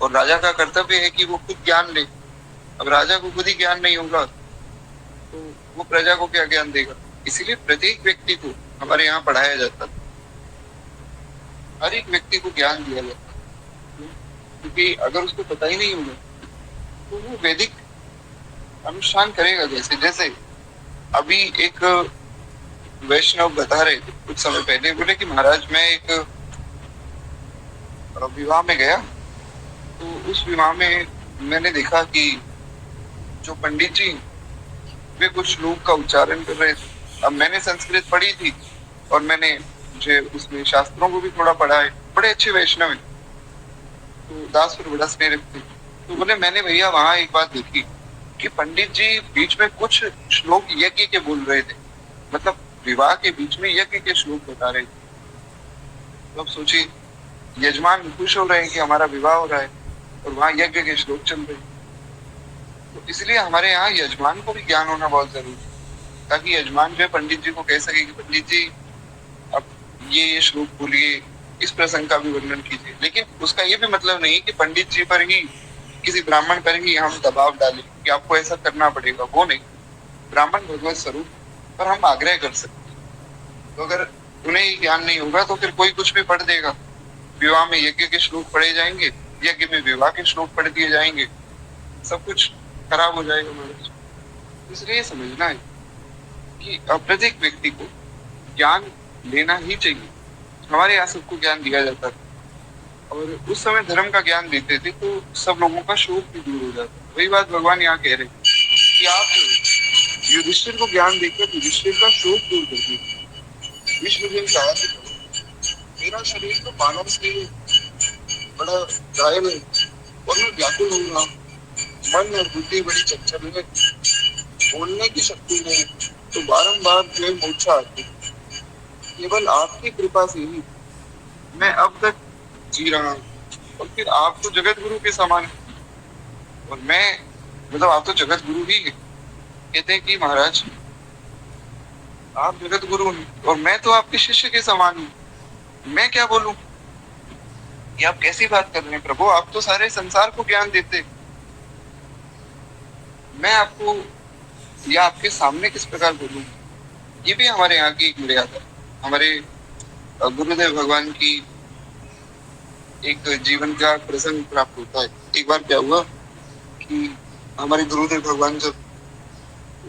और राजा का कर्तव्य है कि वो खुद ज्ञान ले। अब राजा को खुद ही ज्ञान नहीं होगा तो वो प्रजा को क्या ज्ञान देगा। इसीलिए प्रत्येक व्यक्ति को हमारे यहाँ पढ़ाया जाता है, हर एक व्यक्ति को ज्ञान दिया जाता है, क्योंकि अगर उसको पता ही नहीं होगा तो वो वैदिक अनुष्ठान करेगा जैसे। जैसे अभी एक वैष्णव बता रहे थे कुछ समय पहले, बोले कि महाराज मैं एक विवाह में गया, तो उस विवाह में मैंने देखा कि जो पंडित जी वे कुछ श्लोक का उच्चारण कर रहे थे। अब मैंने संस्कृत पढ़ी थी और मैंने जो उसमें शास्त्रों को भी थोड़ा पढ़ा है, बड़े अच्छे वैष्णव है, तो दास पर बड़ा स्नेह रखते। तो बोले मैंने भैया वहां एक बात देखी कि पंडित जी बीच में कुछ श्लोक यज्ञ के बोल रहे थे, मतलब विवाह के बीच में यज्ञ के श्लोक बता रहे थे। तो अब सोचिए यजमान खुश हो रहे हैं कि हमारा विवाह हो रहा है और वहां यज्ञ के श्लोक चल रहे हैं। तो इसलिए हमारे यहाँ यजमान को भी ज्ञान होना बहुत जरूरी है, ताकि यजमान जो है पंडित जी को कह सके कि पंडित जी अब ये श्लोक बोलिए, इस प्रसंग का भी वर्णन कीजिए। लेकिन उसका ये भी मतलब नहीं कि पंडित जी पर ही, किसी ब्राह्मण पर ही हम दबाव डालें कि आपको ऐसा करना पड़ेगा, वो नहीं। ब्राह्मण भगवत स्वरूप पर हम आग्रह कर सकते हैं। तो अगर उन्हें ही ज्ञान नहीं होगा तो फिर कोई कुछ भी पढ़ देगा, विवाह में यज्ञ के श्लोक पढ़े जाएंगे, यज्ञ में विवाह के श्लोक पढ़ दिए जाएंगे, सब कुछ खराब हो जाएगा महाराज। इसलिए समझना है कि प्रत्येक व्यक्ति को ज्ञान लेना ही चाहिए। हमारे यहाँ सबको ज्ञान दिया जाता था और उस समय धर्म का ज्ञान देते थे तो सब लोगों का शोक भी दूर हो जाता। वही बात भगवान यहाँ कह रहे हैं कि आप युधिष्ठिर को ज्ञान देकर युधिष्ठिर का शोक दूर कर दीजिए। विष्णु कहा मेरा शरीर तो मानव से बड़ा घायल है और मैं व्याकुल हो रहा हूँ, मन और बुद्धि बड़ी चंचल है, बोलने की शक्ति नहीं, तो बारंबार जो है मूर्छा आती। केवल आपकी कृपा से ही मैं अब तक जी रहा हूँ, और फिर आप तो जगत गुरु के समान और मैं, मतलब आप तो जगत गुरु ही है। कहते हैं कि महाराज आप जगत गुरु हैं और मैं तो आपके शिष्य के समान हूँ, मैं क्या बोलूं। ये आप कैसी बात कर रहे हैं प्रभु, आप तो सारे संसार को ज्ञान देते, मैं आपको या आपके सामने किस प्रकार बोलूं। ये भी हमारे यहाँ की एक मर्यादा, हमारे गुरुदेव भगवान की एक जीवन का प्रसंग प्राप्त होता है। एक बार क्या हुआ कि हमारे गुरुदेव भगवान जब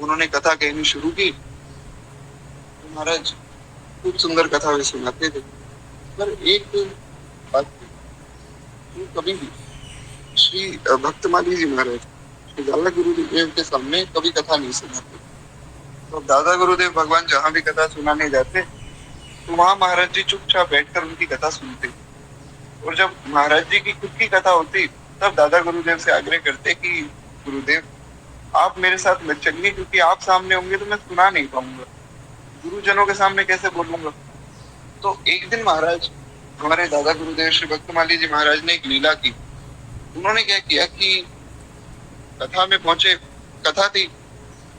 उन्होंने कथा कहनी शुरू की तो महाराज खूब सुंदर कथा वे सुनाते थे, पर एक बात तो कभी भी श्री भक्तमाली जी महाराज श्री दादा गुरुदेव के सामने कभी कथा नहीं सुनाते। तो दादा गुरुदेव भगवान जहाँ भी कथा सुनाने जाते तो वहां महाराज जी चुपचाप बैठकर उनकी कथा सुनते, और जब महाराज जी की खुद की कथा होती तब दादा गुरुदेव से आग्रह करते कि गुरुदेव आप मेरे साथ मत चलिए, क्योंकि आप सामने होंगे तो मैं सुना नहीं पाऊंगा, गुरुजनों के सामने कैसे बोलूंगा। तो एक दिन महाराज हमारे दादा गुरुदेव श्री भक्तमाली जी महाराज ने एक लीला की। उन्होंने क्या किया कि कथा में पहुंचे, कथा थी,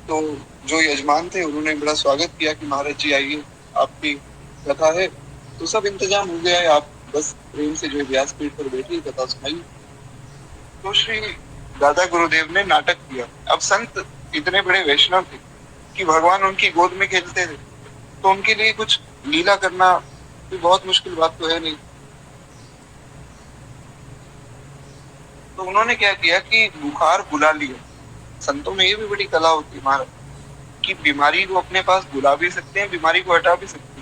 तो जो यजमान थे उन्होंने बड़ा स्वागत किया कि महाराज जी आइए, आपकी कथा है। तो सब इंतजाम हो गया है, आप बस प्रेम से जो व्यासपीठ पर बैठिए, कथा सुनाइए। तो श्री दादा गुरुदेव ने नाटक किया। अब संत इतने बड़े वैष्णव थे कि भगवान उनकी गोद में खेलते थे, तो उनके लिए कुछ लीला करना भी बहुत मुश्किल बात तो है नहीं। तो उन्होंने क्या किया कि बुखार बुला लिया। संतों में ये भी बड़ी कला होती है महाराज कि बीमारी को अपने पास बुला भी सकते हैं, बीमारी को हटा भी सकते हैं।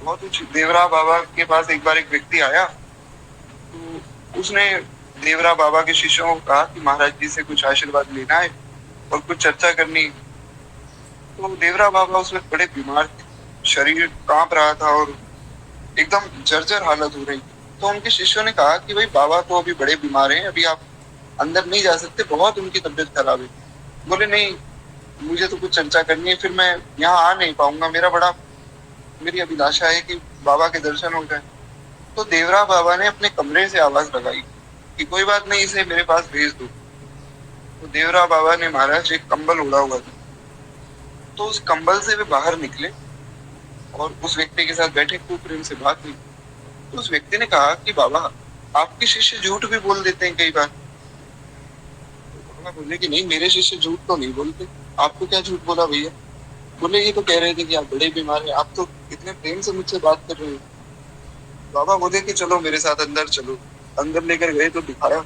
बहुत कुछ देवरा बाबा के पास एक बार एक व्यक्ति आया, तो उसने देवरा बाबा के शिष्यों को कहा कि महाराज जी से कुछ आशीर्वाद लेना है और कुछ चर्चा करनी। तो देवरा बाबा उस वक्त बड़े बीमार थे, शरीर कांप रहा था और एकदम जर्जर हालत हो रही। तो उनके शिष्यों ने कहा कि भाई बाबा तो अभी बड़े बीमार हैं, अभी आप अंदर नहीं जा सकते, बहुत उनकी तबीयत खराब है। बोले नहीं, मुझे तो कुछ चर्चा करनी है, फिर मैं यहाँ आ नहीं पाऊंगा, मेरी अभिलाषा है कि बाबा के दर्शन हो जाए। तो देवरा बाबा ने अपने कमरे से आवाज लगाई कि कोई बात नहीं, इसे मेरे पास भेज दो। तो देवरा बाबा ने महाराज एक कंबल उड़ा हुआ था, तो उस कंबल से वे बाहर निकले और उस व्यक्ति के साथ बैठे, खूब प्रेम से बात हुई। तो उस व्यक्ति ने कहा कि बाबा, आपके शिष्य झूठ भी बोल देते हैं कई बार। तो बाबा बोले कि नहीं, मेरे शिष्य झूठ तो नहीं बोलते। आपको क्या झूठ बोला भैया? बोले ये तो कह रहे थे कि आप बड़े बीमार हैं, आप तो इतने प्रेम से मुझसे बात कर रहे हो। बाबा बोले कि चलो मेरे साथ अंदर चलो। अंदर लेकर गए तो दिखाया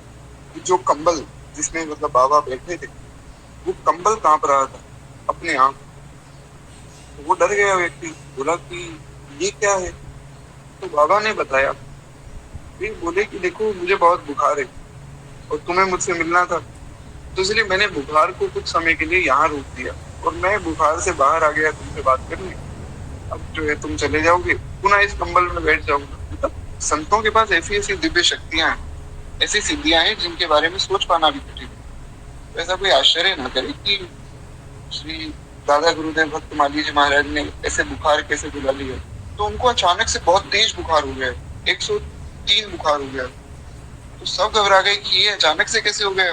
कि जो कंबल जिसमें मतलब बाबा बैठे थे, वो कंबल कांप रहा था अपने आप। तो वो डर गया व्यक्ति, बोला कि ये क्या है? तो बाबा ने बताया, फिर बोले कि देखो मुझे बहुत बुखार है और तुम्हें मुझसे मिलना था, तो इसलिए मैंने बुखार को कुछ समय के लिए यहाँ रोक दिया और मैं बुखार से बाहर आ गया तुमसे बात करने। अब जो है तुम चले जाओगे, पुनः इस कंबल में बैठ जाऊंगा। मतलब संतों के पास ऐसी ऐसी दिव्य शक्तियां हैं, ऐसी सिद्धियां हैं जिनके बारे में सोच पाना भी कठिन है। तो ऐसा कोई आश्चर्य ना करे कि श्री दादा गुरुदेव भक्त माली जी महाराज ने ऐसे बुखार कैसे बुला लिया। तो उनको अचानक से बहुत तेज बुखार हो गया, 103 बुखार हो गया। तो सब घबरा गए कि ये अचानक से कैसे हो गया।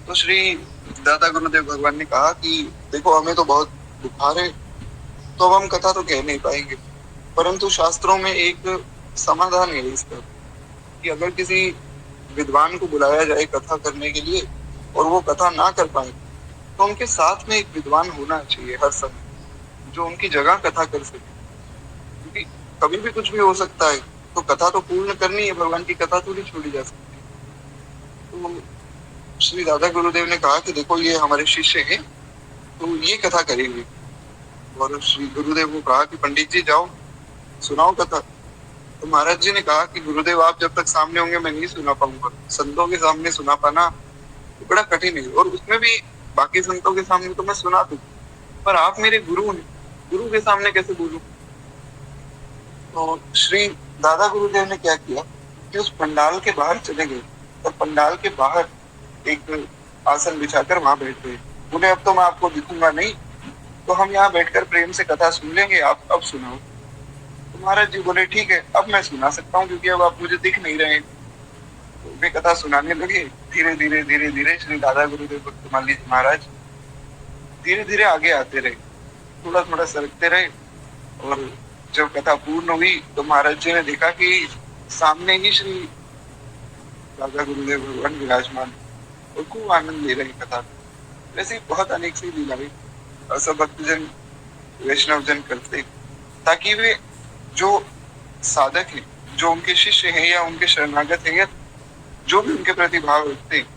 तो श्री दादा गुरुदेव भगवान ने कहा कि देखो हमें तो बहुत बुखार है, तो अब हम कथा तो कह नहीं पाएंगे, परंतु शास्त्रों में एक समाधान है इसका कि अगर किसी विद्वान को बुलाया जाए कथा करने के लिए और वो कथा ना कर पाए, तो उनके साथ में एक विद्वान होना चाहिए हर समय, जो उनकी जगह कथा कर सके। क्योंकि कभी भी कुछ भी हो सकता है, तो कथा तो पूर्ण करनी है, भगवान की कथा थोड़ी छोड़ी जा सकती है। तो श्री दादा गुरुदेव ने कहा कि देखो ये हमारे शिष्य हैं, तो ये कथा करेंगे। और श्री गुरुदेव को कहा कि पंडित जी जाओ सुनाओ कथा। तो महाराज जी ने कहा कि गुरुदेव आप जब तक सामने होंगे मैं नहीं सुना पाऊंगा, संतों के सामने सुना पाना तो बड़ा कठिन है, और उसमें भी बाकी संतों के सामने तो मैं सुना दूं, पर आप मेरे गुरु हैं, गुरु के सामने कैसे बोलूं? तो श्री दादा गुरुदेव ने क्या किया कि उस पंडाल के बाहर चले गए और पंडाल के बाहर एक आसन बिछाकर वहां बैठ गए। बोले अब तो मैं आपको दिखूंगा नहीं, तो हम यहाँ बैठकर प्रेम से कथा सुन लेंगे, आप अब सुनाओ। तो महाराज जी बोले ठीक है, अब मैं सुना सकता हूँ क्योंकि अब आप मुझे दिख नहीं रहे। तो वे कथा सुनाने लगे। धीरे धीरे धीरे धीरे श्री दादा गुरुदेव भक्त माली जी महाराज धीरे धीरे आगे आते रहे, थोड़ा थोड़ा सरकते रहे। और जब कथा पूर्ण हुई तो महाराज जी ने देखा कि सामने ही श्री दादा गुरुदेव भगवान विराजमान और खूब आनंद ले रहे कथा। वैसे बहुत अनेक सी लीलाएं सब भक्तजन वैष्णव जन करते, ताकि वे जो साधक हैं, जो उनके शिष्य हैं या उनके शरणागत हैं या जो भी उनके प्रति भाव रखते हैं,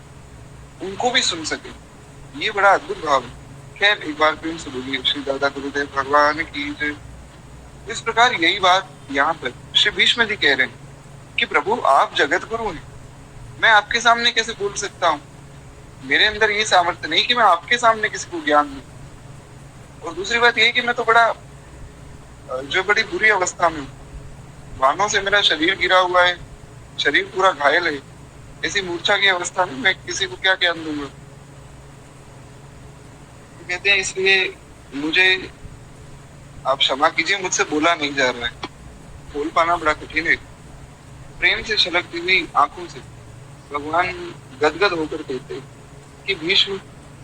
उनको भी सुन सके। ये बड़ा अद्भुत भाव है। खैर एक बार प्रेम से बोलिए श्री दादा गुरुदेव भगवान की जय। इस प्रकार यही बात यहाँ पर श्री भीष्म जी कह रहे हैं कि प्रभु आप जगत गुरु हैं, मैं आपके सामने कैसे बोल सकता हूँ? मेरे अंदर ये सामर्थ्य नहीं कि मैं आपके सामने किसी को ज्ञान दूं। और दूसरी बात ये कि मैं तो बड़ी बुरी अवस्था में हूँ, बाणों से मेरा शरीर गिरा हुआ है, शरीर पूरा घायल है। ऐसी मूर्छा की अवस्था में मैं किसी को क्या ज्ञान दूंगा? तो कहते हैं इसलिए मुझे आप क्षमा कीजिए, मुझसे बोला नहीं जा रहा है, बोल पाना बड़ा कठिन है। प्रेम से छलकती हुई आंखों से भगवान गदगद होकर कहते कि भीष्म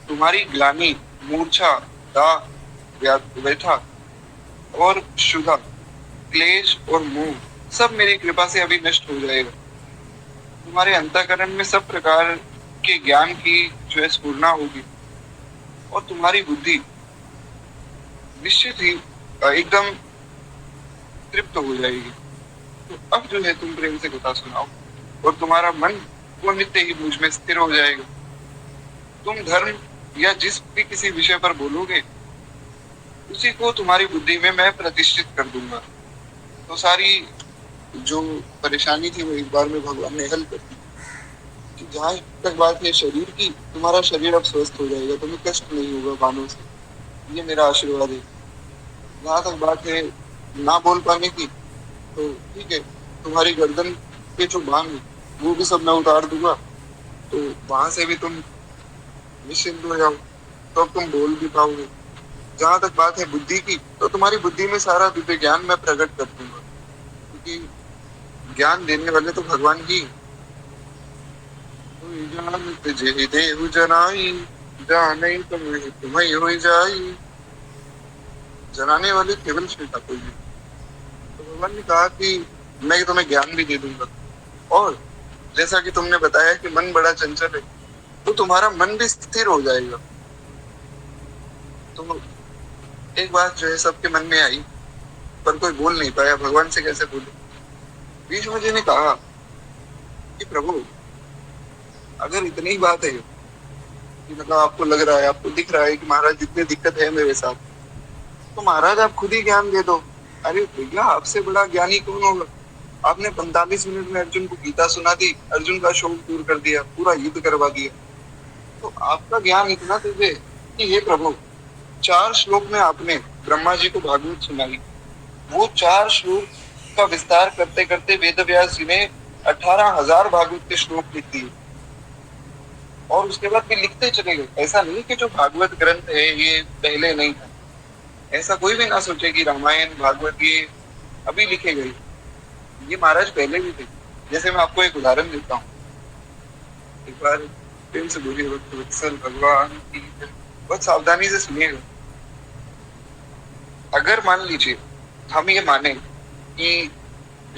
तुम्हारी ग्लानि, मूर्छा, दाह, व्यथा और क्षुधा, क्लेश और मोह सब मेरी कृपा से अभी नष्ट हो जाएगा। तुम्हारे अंतःकरण में सब प्रकार के ज्ञान की जो है स्फुरना होगी और तुम्हारी बुद्धि निश्चित ही एकदम तृप्त हो जाएगी। तो अब जो है तुम प्रेम से कथा सुनाओ और तुम्हारा मन वो नित्य ही मुझ में स्थिर हो जाएगा। तुम धर्म या जिस भी किसी विषय पर बोलोगे उसी को तुम्हारी बुद्धि में मैं प्रतिष्ठित कर दूंगा। तो सारी जो परेशानी थी वो एक बार में भगवान ने हल कर दी कि जहाँ तक बात है शरीर की, तुम्हारा शरीर अब स्वस्थ हो जाएगा, तुम्हें कष्ट नहीं होगा बाणों से, ये मेरा आशीर्वाद है। जहाँ तक बात है ना बोल पाने की, तो ठीक है, तुम्हारी गर्दन के जो बांध है, वो भी सब मैं उतार दूंगा, तो वहां से भी तुम निश्चिंत हो जाओ, तो अब तुम बोल भी पाओगे। जहां तक बात है बुद्धि की, तो तुम्हारी बुद्धि में सारा दिव्य ज्ञान मैं प्रकट कर दूंगा, क्योंकि ज्ञान देने वाले तो भगवान ही हैं। "तुई जानत जेहि देहु जनाई, जानै तुम्हें होई जाई"। जनाने वाले केवल श्री ठाकुर जी। तो भगवान ने कहा कि मैं तुम्हें ज्ञान भी दे दूंगा, और जैसा कि तुमने बताया कि मन बड़ा चंचल है, तो तुम्हारा मन भी स्थिर हो जाएगा। तो एक बात जो है सबके मन में आई, पर कोई बोल नहीं पाया, भगवान से कैसे बोले। भीष्म जी ने कहा कि प्रभु, अगर इतनी ही बात है कि मतलब आपको लग रहा है, आपको दिख रहा है कि महाराज जितनी दिक्कत है मेरे साथ, तो महाराज आप खुद ही ज्ञान दे दो। अरे भैया, आपसे बड़ा ज्ञानी कौन होगा। आपने 45 मिनट में अर्जुन को गीता सुना दी, अर्जुन का शोक दूर कर दिया, पूरा युद्ध करवा दिया। तो आपका ज्ञान इतना तेज है कि हे प्रभु, 4 श्लोक में आपने ब्रह्मा जी को भागवत सुनाई। वो 4 श्लोक का विस्तार करते करते वेद व्यास जी ने 18,000 भागवत के श्लोक लिख दिए, और उसके बाद भी लिखते चले गए। ऐसा नहीं कि जो भागवत ग्रंथ है ये पहले नहीं था, ऐसा कोई भी ना सोचे कि रामायण भागवत ये अभी लिखे गए, ये महाराज पहले भी थे। जैसे मैं आपको एक उदाहरण देता हूँ, एक बार प्रेम से बोलिए भक्त वत्सल भगवान की जय। बहुत सावधानी से सुनिएगा। अगर मान लीजिए हम ये माने कि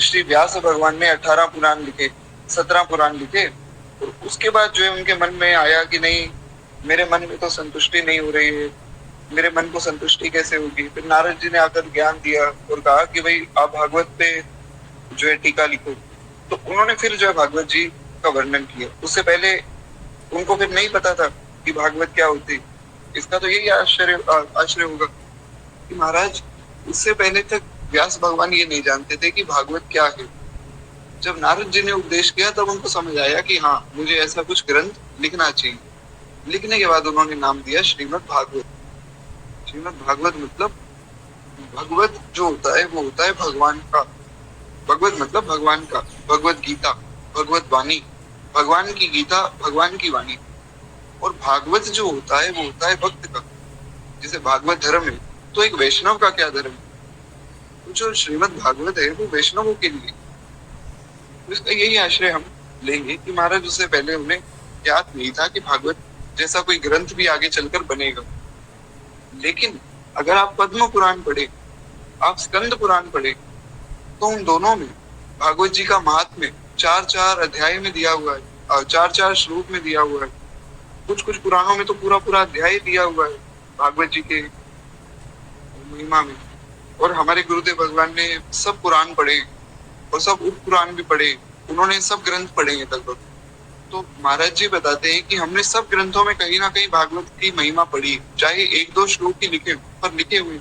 श्री व्यास भगवान ने 18 पुराण लिखे, 17 पुराण लिखे, और उसके बाद जो है उनके मन में आया कि नहीं, मेरे मन में तो संतुष्टि नहीं हो रही है, मेरे मन को संतुष्टि कैसे होगी। फिर नारद जी ने आकर ज्ञान दिया और कहा कि भाई आप भागवत पे जो है टीका लिखो। तो उन्होंने फिर जो है भागवत जी का वर्णन किया। उससे पहले उनको फिर नहीं पता था कि भागवत क्या होती। इसका तो यही आश्चर्य होगा कि महाराज उससे पहले तक व्यास भगवान ये नहीं जानते थे कि भागवत क्या है। जब नारद जी ने उपदेश किया तब उनको समझ आया कि हाँ, मुझे ऐसा कुछ ग्रंथ लिखना चाहिए। लिखने के बाद उन्होंने नाम दिया श्रीमद् भागवत। श्रीमद् भागवत मतलब भगवत जो होता है वो होता है भगवान का। भगवत मतलब भगवान का, भगवत गीता, भगवत वाणी, भगवान की गीता, भगवान की वाणी। और भागवत जो होता है वो होता है भक्त का। जैसे भागवत धर्म है, तो एक वैष्णव का क्या धर्म है, तो जो श्रीमद् भागवत है वो वैष्णवों के लिए। तो इसका यही आश्रय हम लेंगे कि महाराज उससे पहले उन्हें ज्ञात नहीं था कि भागवत जैसा कोई ग्रंथ भी आगे चलकर बनेगा। लेकिन अगर आप पद्म पुराण पढ़े, आप स्कंद पुराण पढ़े, तो उन दोनों में भागवत जी का महात्म्य 4-4 अध्याय में दिया हुआ है, 4-4 श्लोक में दिया हुआ है। कुछ कुछ पुराणों में तो पूरा पूरा अध्याय दिया हुआ है भागवत जी के महिमा में। और हमारे गुरुदेव भगवान ने सब पुराण पढ़े और सब उप पुराण भी पढ़े, उन्होंने सब ग्रंथ पढ़े हैं लगभग। तो महाराज जी बताते हैं कि हमने सब ग्रंथों में कहीं ना कहीं भागवत की महिमा पढ़ी, चाहे 1-2 श्लोक ही लिखे पर लिखे हुए।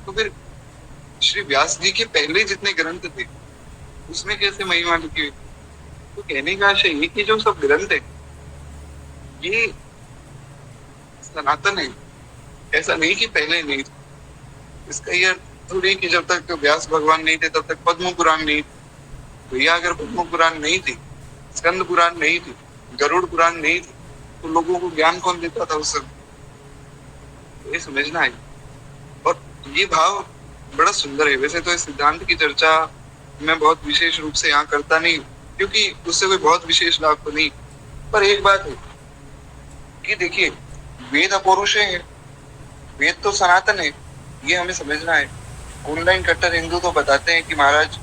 तो फिर श्री व्यास जी के पहले जितने ग्रंथ थे उसमें कैसे महिमा लिखी हुई। तो कहने का आशय ये कि जो सब ग्रंथ है ये सनातन है, ऐसा नहीं कि पहले नहीं था। इसका ये थोड़ी कि जब तक व्यास भगवान नहीं थे तब तक पद्म पुराण नहीं थे। भैया, अगर पद्म पुराण नहीं थी, स्कंद पुराण नहीं थी, गरुड़ पुराण नहीं थी, तो लोगों को ज्ञान कौन देता था उस समय। ये समझना है। और ये भाव बड़ा सुंदर है। वैसे तो इस सिद्धांत की चर्चा मैं बहुत विशेष रूप से यहाँ करता नहीं, क्योंकि उससे कोई बहुत विशेष लाभ तो नहीं। पर एक बात है कि देखिए, वेद अपौरुष है, वेद तो सनातन है, ये हमें समझना है। ऑनलाइन कट्टर हिंदू तो बताते हैं कि महाराज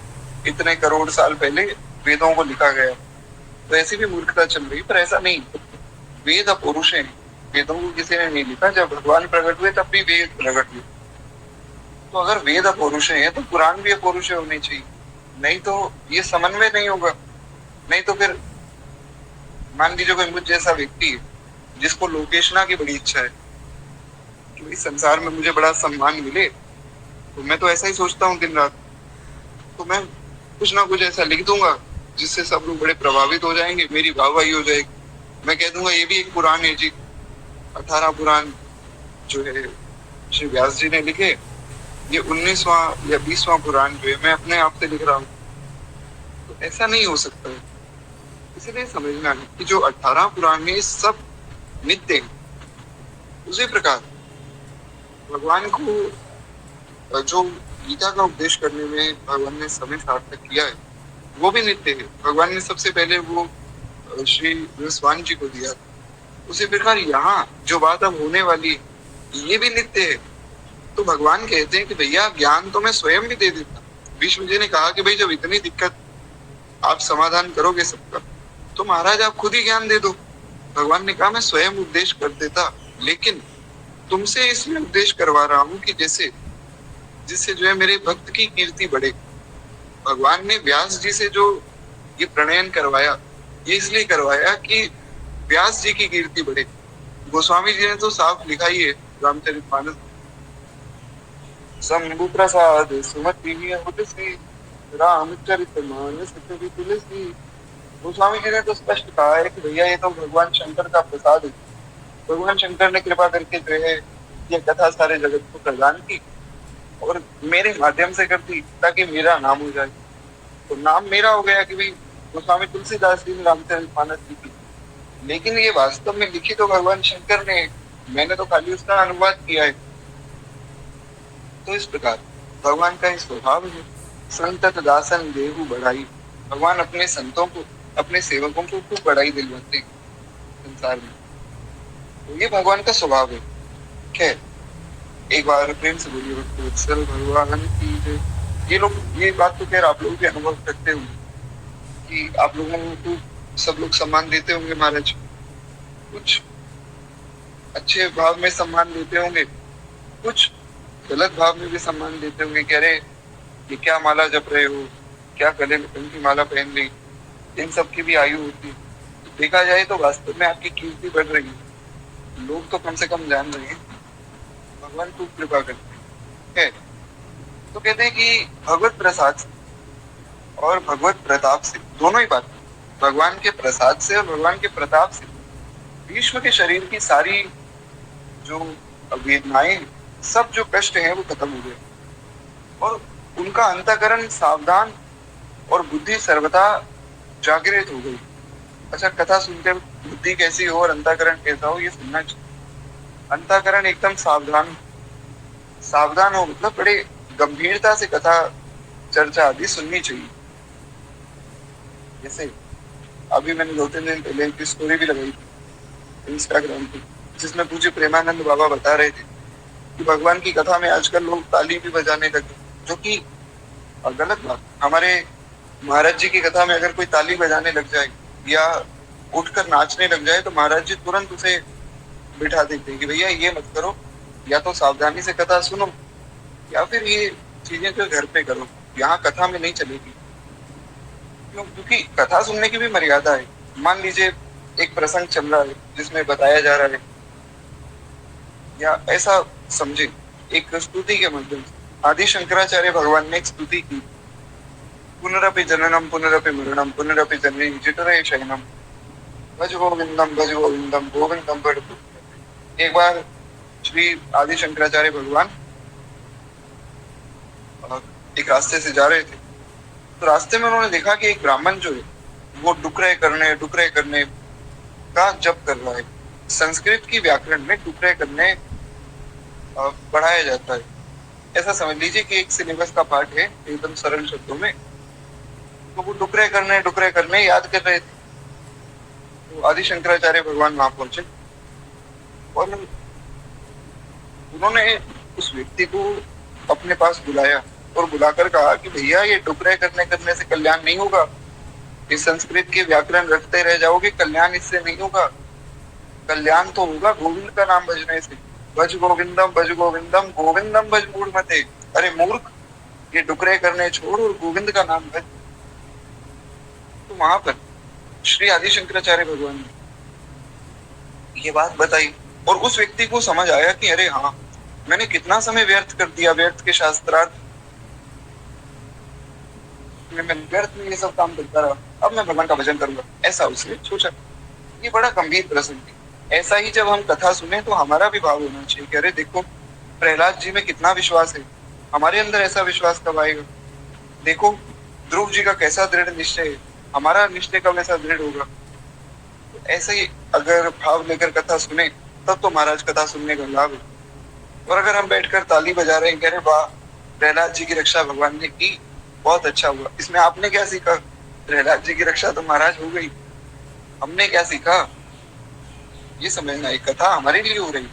इतने करोड़ साल पहले वेदों को लिखा गया, तो ऐसी भी मूर्खता चल रही। पर ऐसा नहीं, वेद अपौरुष है, वेदों को किसी ने नहीं लिखा। जब भगवान प्रकट हुए तब भी वेद प्रकट हुए। तो अगर वेद अपौरुष है तो पुराण भी अपौरुष होने चाहिए, नहीं तो ये समन्वय नहीं होगा। नहीं तो फिर मान लीजिए कोई मुझ जैसा व्यक्ति है जिसको लोकेशना की बड़ी इच्छा है कि इस संसार में मुझे बड़ा सम्मान मिले, तो मैं तो ऐसा ही सोचता हूँ दिन रात। तो मैं कुछ ना कुछ ऐसा लिख दूंगा जिससे सब लोग बड़े प्रभावित हो जाएंगे, मेरी वाहवाही हो जाएगी। मैं कह दूंगा ये भी एक पुराण है जी, 18 पुराण जो है श्री व्यास जी ने लिखे, ये 19वां या 20वां पुराण जो है मैं अपने आप से लिख रहा हूँ, तो ऐसा नहीं हो सकता है। इसलिए समझना है कि जो 18 पुराण है सब नित्य है। उसी प्रकार भगवान को जो गीता का उपदेश करने में भगवान ने समय सार्थक किया है वो भी नित्य है। भगवान ने सबसे पहले वो श्री विस्वान जी को दिया। उसी प्रकार यहाँ जो बात अब होने वाली है ये भी नित्य है। तो भगवान कहते हैं कि भैया ज्ञान तो मैं स्वयं भी दे देता। भीष्म जी ने कहा कि भाई जब इतनी दिक्कत आप समाधान करोगे सबका तो महाराज आप खुद ही ज्ञान दे दो। भगवान ने कहा मैं स्वयं उपदेश कर देता, लेकिन तुमसे इसलिए उपदेश करवा रहा हूँ कि जैसे जिससे जो है मेरे भक्त की कीर्ति बढ़े। भगवान ने व्यास जी से जो ये प्रणयन करवाया ये इसलिए करवाया कि व्यास जी की कीर्ति बढ़े। गोस्वामी जी ने तो साफ लिखा ही है रामचरितमानस, शंभु प्रसाद सुमति तुलसी रामचरितमानस कवि तुलसी। गोस्वामी जी ने तो स्पष्ट कहा है कि भैया ये तो भगवान शंकर का प्रसाद है। भगवान शंकर ने कृपा करके जो है ये कथा सारे जगत को प्रदान की और मेरे माध्यम से कर दी ताकि मेरा नाम हो जाए। तो नाम मेरा हो गया कि भाई गोस्वामी तुलसीदास जी ने रामचरितमानस लिखी, लेकिन ये वास्तव में लिखी तो भगवान शंकर ने, मैंने तो खाली उसका अनुवाद किया है। तो इस प्रकार भगवान का इस स्वभाव है संतत दासन देहु बढ़ाई। भगवान अपने संतों को अपने सेवकों को खूब बढ़ाई दिलवाते हैं संसार में। तो ये भगवान का स्वभाव है। खैर एक बार प्रेम से बोलिए वत्सल भगवान की जय। ये लोग ये बात तो खैर आप लोग भी अनुभव करते होंगे कि आप लोगों को सब लोग सम्मान देते होंगे महाराज। कुछ अच्छे भाव में सम्मान देते होंगे, कुछ गलत भाव में भी सम्मान देते होंगे कि अरे ये क्या माला जप रहे हो, क्या गले में की माला पहन ली। इन सब की भी आयु होती है। तो देखा जाए तो वास्तव में आपकी कीर्ति बढ़ रही है। लोग तो कम से कम जान रहे हैं, भगवान खूब कृपा करते हैं। तो कहते हैं कि भगवत प्रसाद से और भगवत प्रताप से, दोनों ही बात, भगवान के प्रसाद से और भगवान के प्रताप से विश्व के शरीर की सारी जो वेदनाएं, सब जो कष्ट हैं वो खत्म हो गए और उनका अंतःकरण सावधान और बुद्धि सर्वदा जागृत हो गई। अच्छा, कथा सुनते बुद्धि कैसी हो और अंतःकरण कैसा हो ये सुनना चाहिए। अंतःकरण एकदम सावधान सावधान हो, मतलब बड़े गंभीरता से कथा चर्चा आदि सुननी चाहिए। जैसे अभी मैंने 2-3 दिन पहले एक स्टोरी भी लगाई थी इंस्टाग्राम पे, जिसमें पूज्य प्रेमानंद बाबा बता रहे थे कि भगवान की कथा में आजकल लोग ताली भी बजाने लगे, जो कि गलत बात। हमारे महाराज जी की कथा में अगर कोई ताली बजाने लग जाए या उठकर नाचने लग जाए तो महाराज जी तुरंत उसे बिठा देते हैं कि भैया ये मत करो, या तो सावधानी से कथा सुनो या फिर ये चीजें जो घर पे करो, यहाँ कथा में नहीं चलेगी। क्योंकि कथा सुनने की भी मर्यादा है। मान लीजिए एक प्रसंग चल रहा है जिसमें बताया जा रहा है, या ऐसा समझे एक स्तुति के माध्यम से आदि शंकराचार्य भगवान ने एक स्तुति की, पुनरपि जननम पुनरपि मरणम पुनरपि जननी जठरे शयनम भज गोविंदम गोविंदम भज। एक बार श्री आदि शंकराचार्य भगवान एक रास्ते से जा रहे थे, तो रास्ते में उन्होंने देखा कि एक ब्राह्मण जो है वो डुकरे करने का जप कर रहा है। संस्कृत की व्याकरण में डुकरे करने पढ़ाया जाता है। ऐसा समझ लीजिए कि एक सिलेबस का पार्ट है एकदम सरल शब्दों में। तो वो डुकरे करने याद कर रहे थे। तो आदि शंकराचार्य भगवान वहां पहुंचे और उन्होंने उस व्यक्ति को अपने पास बुलाया और बुलाकर कहा कि भैया ये डुकरे करने से कल्याण नहीं होगा। इस संस्कृत के व्याकरण रखते रह जाओगे, कल्याण इससे नहीं होगा। कल्याण तो होगा गोविंद का नाम भजने से। भज गोविंदम गोविंदम भज मूढ़मते। अरे मूर्ख, ये डुकरे करने छोड़ और गोविंद का नाम भज। तो वहां पर श्री आदि शंकराचार्य भगवान ने ये बात बताई और उस व्यक्ति को समझ आया कि अरे हाँ, मैंने कितना समय व्यर्थ कर दिया, व्यर्थ के शास्त्रार्थ मैं व्यर्थ में ये सब काम करता रहा, अब मैं भगवान का भजन करूंगा, ऐसा उसने सोचा। ये बड़ा गंभीर प्रसंग है। ऐसा ही जब हम कथा सुने तो हमारा भी भाव होना चाहिए कि अरे देखो प्रहलाद जी में कितना विश्वास है, हमारे अंदर ऐसा विश्वास कब आएगा? देखो ध्रुव जी का कैसा दृढ़ निश्चय है, हमारा निश्चय कब ऐसा दृढ़ होगा? तो ऐसे ही अगर भाव लेकर कथा सुने तब तो महाराज कथा सुनने का लाभ है। और अगर हम बैठकर ताली बजा रहे हैं, कह रहे वाह प्रहलाद जी की रक्षा भगवान ने की, बहुत अच्छा हुआ, इसमें आपने क्या सीखा? प्रहलाद जी की रक्षा तो महाराज हो गई, हमने क्या सीखा? ये समझना, एक कथा हमारे लिए हो रही।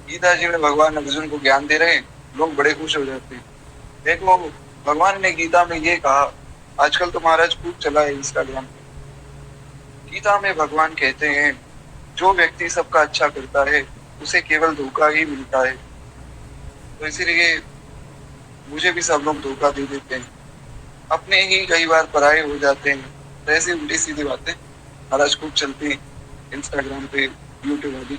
गीता जी में भगवान अर्जुन को ज्ञान दे रहे हैं, लोग बड़े खुश हो जाते हैं। देखो भगवान ने गीता में ये कहा, आजकल तो महाराज खूब चला है इंस्टाग्राम पे। गीता में भगवान कहते हैं जो व्यक्ति सबका अच्छा करता है उसे केवल धोखा ही मिलता है। तो इसीलिए मुझे भी सब लोग धोखा दे देते हैं, अपने ही कई बार पराये हो जाते हैं। तो ऐसी उल्टी सीधी बातें महाराज खूब चलती हैं इंस्टाग्राम पे, यूट्यूब आदि।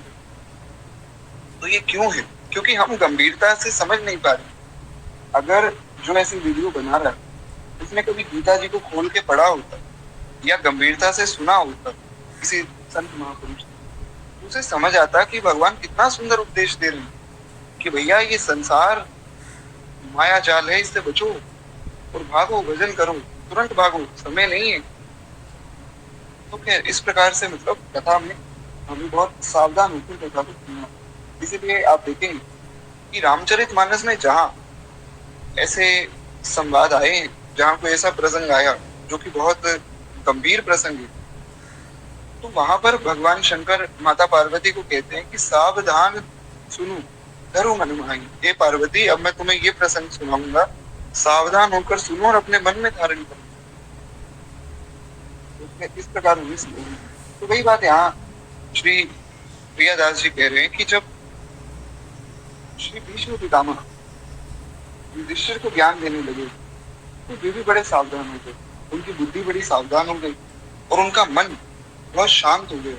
तो ये क्यों है? क्योंकि हम गंभीरता से समझ नहीं पा रहे। अगर जो ऐसी वीडियो बना रहा है उसने कभी गीता जी को खोल के पढ़ा होता या गंभीरता से सुना होता किसी संत महापुरुष से, तो उसे समझ आता कि भगवान कितना सुंदर उपदेश दे रहे हैं कि भैया ये संसार माया जाल है, इससे बचो और भागो, भजन करो, तुरंत भागो, समय नहीं है। तो खैर इस प्रकार से मतलब कथा में हमें बहुत सावधान होकर कथा को सुनना। इसीलिए आप देखेंगे कि रामचरितमानस में जहाँ ऐसे संवाद आए, जहाँ कोई ऐसा प्रसंग आया जो कि बहुत गंभीर प्रसंग है, तो वहां पर भगवान शंकर माता पार्वती को कहते हैं कि सावधान सुनो धरो मन माही। हे पार्वती, अब मैं तुम्हें ये प्रसंग सुनाऊंगा, सावधान होकर सुनो और अपने मन में धारण करो। इस प्रकार होनी चाहिए। तो वही बात यहाँ श्री प्रियादास जी कह रहे हैं कि जब श्री भीष्म पितामह युधिष्ठिर को ज्ञान देने लगे तो वे भी बड़े सावधान हो गए, उनकी बुद्धि बड़ी सावधान हो गई और उनका मन बहुत शांत हो गया।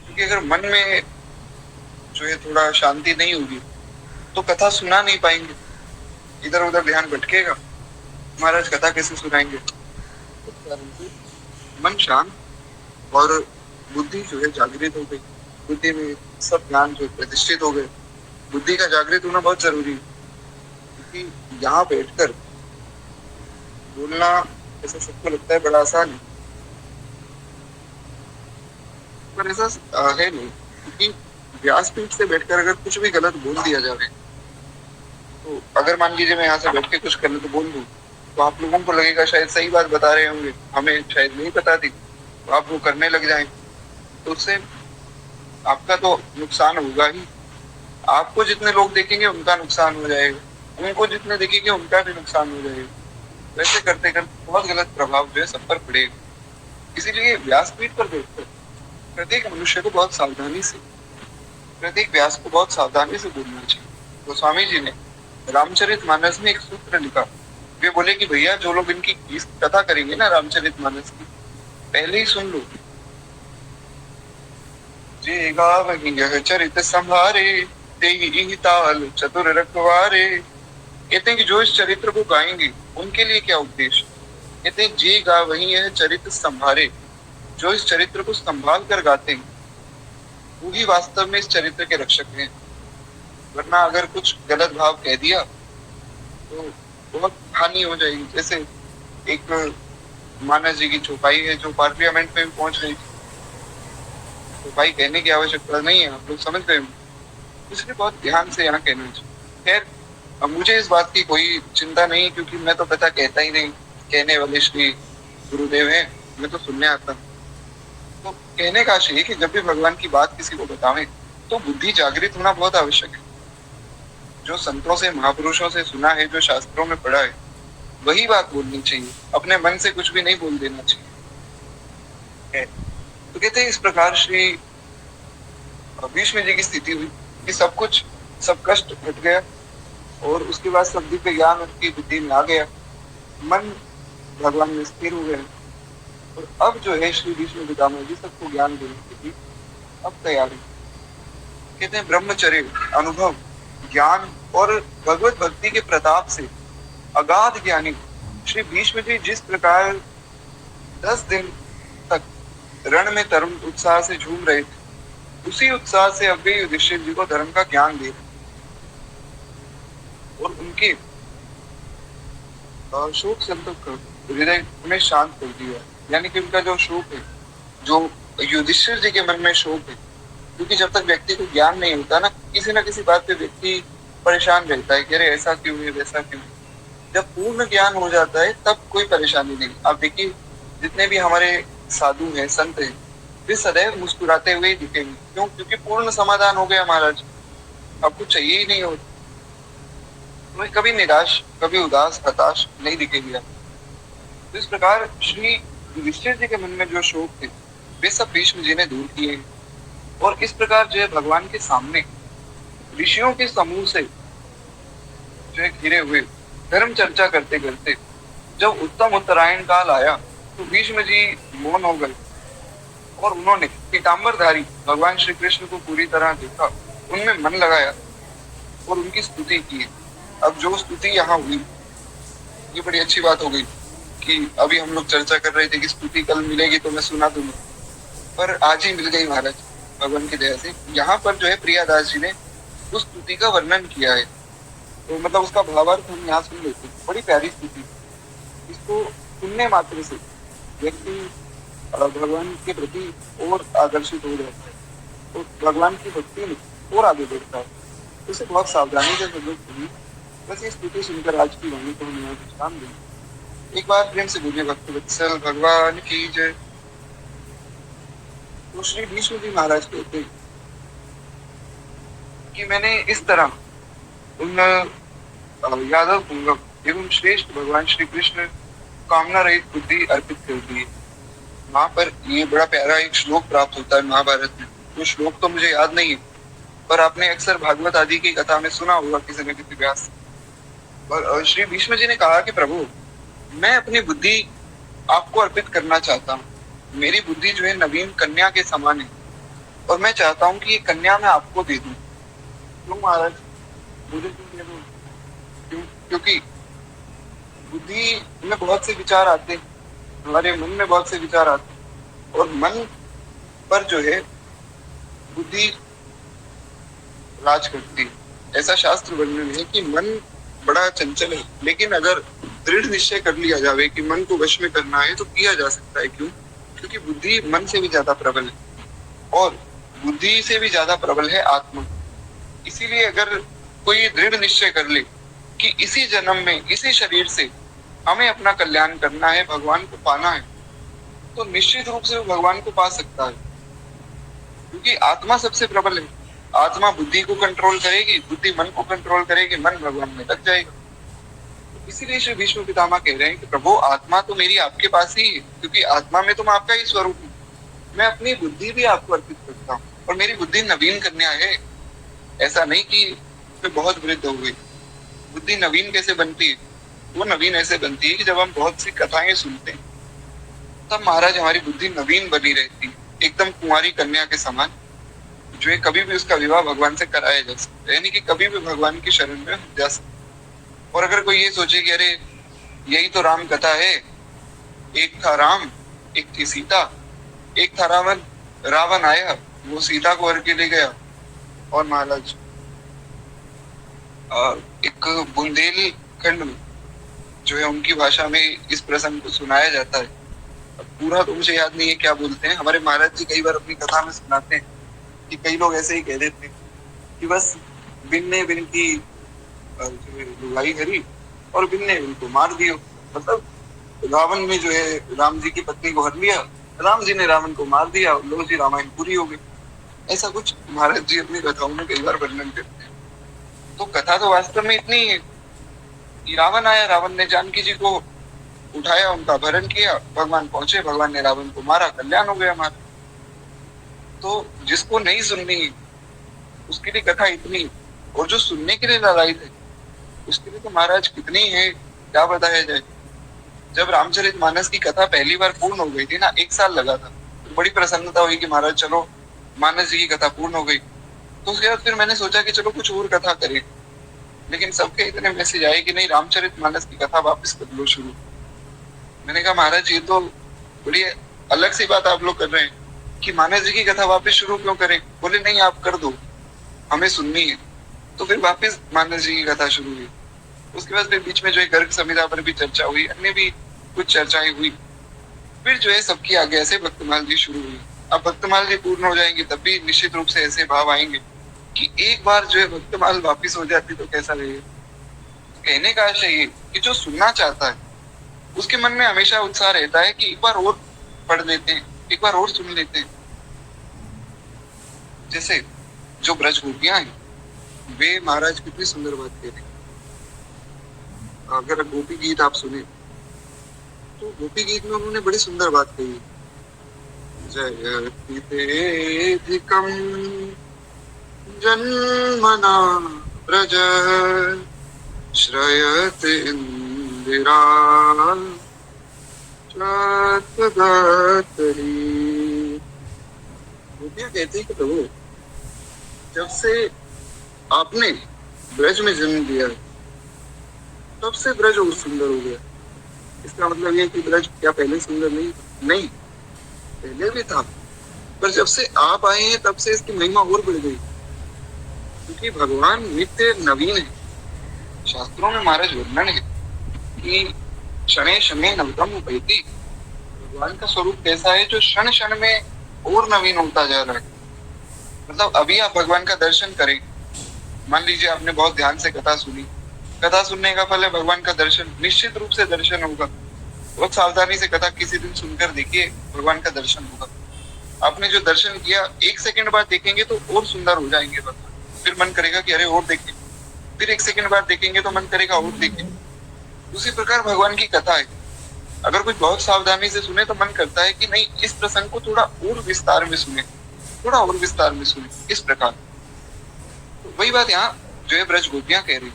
क्योंकि अगर मन में जो है थोड़ा शांति नहीं होगी तो कथा सुना नहीं पाएंगे, इधर उधर ध्यान भटकेगा, महाराज कथा कैसे सुनाएंगे? इस कारण से मन शांत और बुद्धि जो है जागृत हो गई, बुद्धि में सब ज्ञान जो प्रतिष्ठित हो गए। बुद्धि का जागृत होना बहुत जरूरी है, क्योंकि यहाँ बैठकर बोलना ऐसा सबको लगता है बड़ा आसान है, पर ऐसा है नहीं। क्योंकि व्यासपीठ से बैठकर अगर कुछ भी गलत बोल दिया जाए, तो अगर मान लीजिए मैं यहाँ से बैठ के कुछ गलत बोल दूं तो आप लोगों को लगेगा शायद सही बात बता रहे होंगे, हमें शायद नहीं पता थी, तो आप वो करने लग जाएंगे, तो उससे आपका तो नुकसान होगा ही। आपको जितने लोग देखेंगे उनका नुकसान हो जाएगा, उनको जितने देखेंगे उनका भी नुकसान हो जाएगा। वैसे करते करते बहुत गलत प्रभाव जो है सब पर पड़ेगा। इसीलिए व्यासपीठ पर बैठकर प्रत्येक मनुष्य को बहुत सावधानी से, प्रत्येक व्यास को बहुत सावधानी से बोलना चाहिए। तो स्वामी जी ने रामचरितमानस में एक सूत्र लिखा, वे बोले कि भैया जो लोग इनकी इस कथा करेंगे ना रामचरितमानस की, पहले ही सुन लो, जे गावहि यह चरित संभारे तेहि ताल चतुर रखवारे। कहते हैं कि जो इस चरित्र को गाएंगे उनके लिए क्या उपदेश? कहते हैं जे गावहि यह चरित संभारे, जो इस चरित्र को संभाल कर गाते हैं वो ही वास्तव में इस चरित्र के रक्षक हैं। वरना अगर कुछ गलत भाव कह दिया तो बहुत हानि हो जाएगी। जैसे एक मानस जी की चौपाई है जो पार्लियामेंट में भी पहुंच गई, चौपाई कहने की आवश्यकता नहीं है, आप लोग समझ गए, इसलिए बहुत ध्यान से यहाँ कहना चाहिए। खैर अब मुझे इस बात की कोई चिंता नहीं, क्योंकि मैं तो कथा कहता ही नहीं, कहने वाले श्री गुरुदेव हैं, मैं तो सुनने आता हूँ। तो कहने का आशय है कि जब भी भगवान की बात किसी को बतावें तो बुद्धि जागृत होना बहुत आवश्यक है। जो संतों से महापुरुषों से सुना है, जो शास्त्रों में पढ़ा है, वही बात बोलनी चाहिए, अपने मन से कुछ भी नहीं बोल देना चाहिए। तो कहते हैं इस प्रकार श्री भीष्म जी की स्थिति हुई कि सब कुछ, सब कष्ट हट गया और उसके बाद सब दिव्य ज्ञान उनकी बुद्धि में आ गया, मन भगवान में स्थिर हो गया। और अब जो है श्री भीष्म पितामह जी सबको ज्ञान देने के लिए अब तैयार है। कहते हैं ब्रह्मचर्य, अनुभव, ज्ञान और भगवत भक्ति के प्रताप से अगाध ज्ञानी श्री भीष्म जी जिस प्रकार 10 दिन तक रण में तरुण उत्साह से झूम रहे थे, उसी उत्साह से अब भी युधिष्ठिर जी को धर्म का ज्ञान दे रहे और उनके उनके शोक संतप्त हृदय उन्हें शांत कर दिया। यानी कि उनका जो शोक है, जो युधिष्ठिर जी के मन में शोक है, क्योंकि जब तक व्यक्ति को ज्ञान नहीं होता ना किसी बात पे व्यक्ति परेशान रहता है कि अरे ऐसा क्यों है वैसा क्यों है। जब पूर्ण ज्ञान हो जाता है तब कोई परेशानी नहीं। आप देखिए जितने भी हमारे साधु हैं, संत हैं, वे सदैव मुस्कुराते हुए दिखेंगे। क्यों? क्योंकि पूर्ण समाधान हो गया महाराज, आपको चाहिए ही नहीं हो। तो कभी निराश, कभी उदास, हताश नहीं दिखेगी आप। तो इस प्रकार श्री युधिष्ठिर जी के मन में जो शोक थे वे सब भीष्म जी ने दूर किए। और इस प्रकार जो है भगवान के सामने ऋषियों के समूह से जो है घिरे हुए धर्म चर्चा करते करते जब उत्तम उत्तरायण काल आया तो भीष्म जी मौन हो गए और उन्होंने पीताम्बरधारी भगवान श्री कृष्ण को पूरी तरह देखा, उनमें मन लगाया और उनकी स्तुति की। अब जो स्तुति यहाँ हुई ये बड़ी अच्छी बात हो गई कि अभी हम लोग चर्चा कर रहे थे कि स्तुति कल मिलेगी तो मैं सुना दूंगा, पर आज ही मिल गई महाराज भगवान की दया से। यहाँ पर जो है प्रियादास जी ने उस स्तुति का वर्णन किया है, तो मतलब उसका भावार्थ हम यहाँ सुन लेते हैं। बड़ी प्यारी स्तुति, इसको सुनने मात्र से व्यक्ति भगवान के प्रति और आकर्षित हो जाता है और भगवान की भक्ति में और आगे बढ़ता है। उसे बहुत सावधानी से सब लोग सुनिए। बस ये स्तुति सुनकर आज की वाणी को हम यहाँ विश्राम देंगे। एक बार प्रेम से बोलिए भक्त वत्सल भगवान की जय। तो श्री भीष्म जी महाराज कहते कि मैंने इस तरह उन यादव पूर्वक एवं श्रेष्ठ भगवान श्री कृष्ण कामना रहित बुद्धि अर्पित कर दी। वहां पर ये बड़ा प्यारा एक श्लोक प्राप्त होता है महाभारत में। वो श्लोक तो मुझे याद नहीं है, पर आपने अक्सर भागवत आदि की कथा में सुना होगा किसी न किसी व्यास। और श्री भीष्म जी ने कहा कि प्रभु मैं अपनी बुद्धि आपको अर्पित करना चाहता हूँ। मेरी बुद्धि जो है नवीन कन्या के समान है और मैं चाहता हूँ कि ये कन्या मैं आपको दे दूं। क्यों महाराज? मुझे क्यों दे दूं? क्यों? क्योंकि बुद्धि में बहुत से विचार आते हैं, हमारे मन में बहुत से विचार आते हैं और मन पर जो है बुद्धि राज करती है। ऐसा शास्त्र वर्णन है कि मन बड़ा चंचल है, लेकिन अगर दृढ़ निश्चय कर लिया जाए कि मन को वश में करना है तो किया जा सकता है। क्यों? क्योंकि बुद्धि मन से भी ज्यादा प्रबल है और बुद्धि से भी ज्यादा प्रबल है आत्मा। इसीलिए अगर कोई दृढ़ निश्चय कर ले कि इसी जन्म में इसी शरीर से हमें अपना कल्याण करना है, भगवान को पाना है, तो निश्चित रूप से वो भगवान को पा सकता है। क्योंकि आत्मा सबसे प्रबल है। आत्मा बुद्धि को कंट्रोल करेगी, बुद्धि मन को कंट्रोल करेगी, मन भगवान में लग जाएगा। इसीलिए श्री भीष्म पितामह कह रहे हैं कि प्रभु आत्मा तो मेरी आपके पास ही है, क्योंकि आत्मा में तुम आपका ही स्वरूप है। मैं अपनी बुद्धि भी आपको अर्पित करता हूँ और मेरी बुद्धि नवीन कन्या है। ऐसा नहीं कि मैं बहुत वृद्ध हो गई। बुद्धि नवीन कैसे बनती है? वो नवीन ऐसे बनती है कि जब हम बहुत सी कथाएं सुनते हैं तब महाराज हमारी बुद्धि नवीन बनी रहती है, एकदम कुंवारी कन्या के समान, जो है कभी भी उसका विवाह भगवान से कराया जा सकता है। यानी कि कभी भी भगवान की शरण में जा सकता। और अगर कोई ये सोचे कि अरे यही तो राम कथा है, एक था राम, एक थी सीता, एक था रावण, रावण आया वो सीता को हर के ले गया। और महाराज एक बुंदेलखंड में जो है उनकी भाषा में इस प्रसंग को सुनाया जाता है। पूरा तो मुझे याद नहीं है क्या बोलते हैं। हमारे महाराज जी कई बार अपनी कथा में सुनाते हैं कि कई लोग ऐसे ही कह देते हैं कि बस बिन ने बिन की लुगाई हरी और बिन ने उनको मार दियो। मतलब रावण ने जो है राम जी की पत्नी को हर लिया, राम जी ने रावण को मार दिया, लो जी रामायण पूरी हो गई। ऐसा कुछ महाराज जी अपनी कथाओं में कई बार वर्णन करते हैं। तो कथा तो वास्तव में इतनी है कि रावण आया, रावण ने जानकी जी को उठाया, उनका अपहरण किया, भगवान पहुंचे, भगवान ने रावण को मारा, कल्याण हो गया हमारा। तो जिसको नहीं सुननी उसके लिए कथा इतनी, और जो सुनने के लिए लालायित है उसके लिए तो महाराज कितनी है क्या बताया जाए। जब रामचरितमानस की कथा पहली बार पूर्ण हो गई थी ना, 1 साल लगा था, तो बड़ी प्रसन्नता हुई कि महाराज चलो मानस जी की कथा पूर्ण हो गई। तो उसके बाद फिर मैंने सोचा कि चलो कुछ और कथा करें, लेकिन सबके इतने मैसेज आए कि नहीं रामचरितमानस की कथा वापस कर लो शुरू। मैंने कहा महाराज ये तो बड़ी अलग सी बात आप लोग कर रहे हैं कि मानस जी की कथा वापस शुरू क्यों करें। बोले नहीं आप कर दो, हमें सुननी है। तो फिर वापस मानस जी की कथा शुरू हुई। उसके बाद फिर बीच में जो है गर्ग संहिता पर भी चर्चा हुई, अन्य भी कुछ चर्चाएं हुई। फिर जो है सबकी आगे ऐसे भक्तमाल जी शुरू हुई। अब भक्तमाल जी पूर्ण हो जाएंगे तब भी निश्चित रूप से ऐसे भाव आएंगे कि एक बार जो है भक्तमाल वापिस हो जाती तो कैसा रहेगा। कहने का आशय ये कि जो सुनना चाहता है उसके मन में हमेशा उत्साह रहता है कि एक बार और पढ़ लेते हैं, एक बार और सुन लेते हैं। जैसे जो ब्रज गोपियां हैं वे महाराज कितनी सुंदर बात कह रहे हैं। अगर गोपी गीत आप सुने तो गोपी गीत में उन्होंने बड़ी सुंदर बात कही। जयतिकम जन्मना ब्रज श्रयत इंदिरा गोपियां कहती कि प्रभु जब से आपने ब्रज में जन्म लिया तब से ब्रज और सुंदर हो गया। इसका मतलब ये कि ब्रज क्या पहले सुंदर नहीं, पहले भी था, पर जब से आप आए हैं तब से इसकी महिमा और बढ़ गई, क्योंकि भगवान नित्य नवीन है। शास्त्रों में महाराज वर्णन है कि शनै शनै नवतम उपैति। भगवान का स्वरूप कैसा है जो क्षण क्षण में और नवीन होता जा रहा है। मतलब अभी आप भगवान का दर्शन करें, मान लीजिए आपने बहुत ध्यान से कथा सुनी, कथा सुनने का फल है भगवान का दर्शन, निश्चित रूप से दर्शन होगा। बहुत सावधानी से कथा किसी दिन सुनकर देखिए, भगवान का दर्शन होगा। आपने जो दर्शन किया 1 सेकंड बाद देखेंगे तो और सुंदर हो जाएंगे भगवान, फिर मन करेगा कि अरे और देखें, फिर 1 सेकंड बाद देखेंगे तो मन करेगा और देखें। उसी प्रकार भगवान की कथा है, अगर कोई बहुत सावधानी से सुने तो मन करता है कि नहीं इस प्रसंग को थोड़ा और विस्तार में सुने, थोड़ा और विस्तार में सुने, इस प्रकार। तो वही बात यहाँ जो है ब्रज गोपियां कह रही,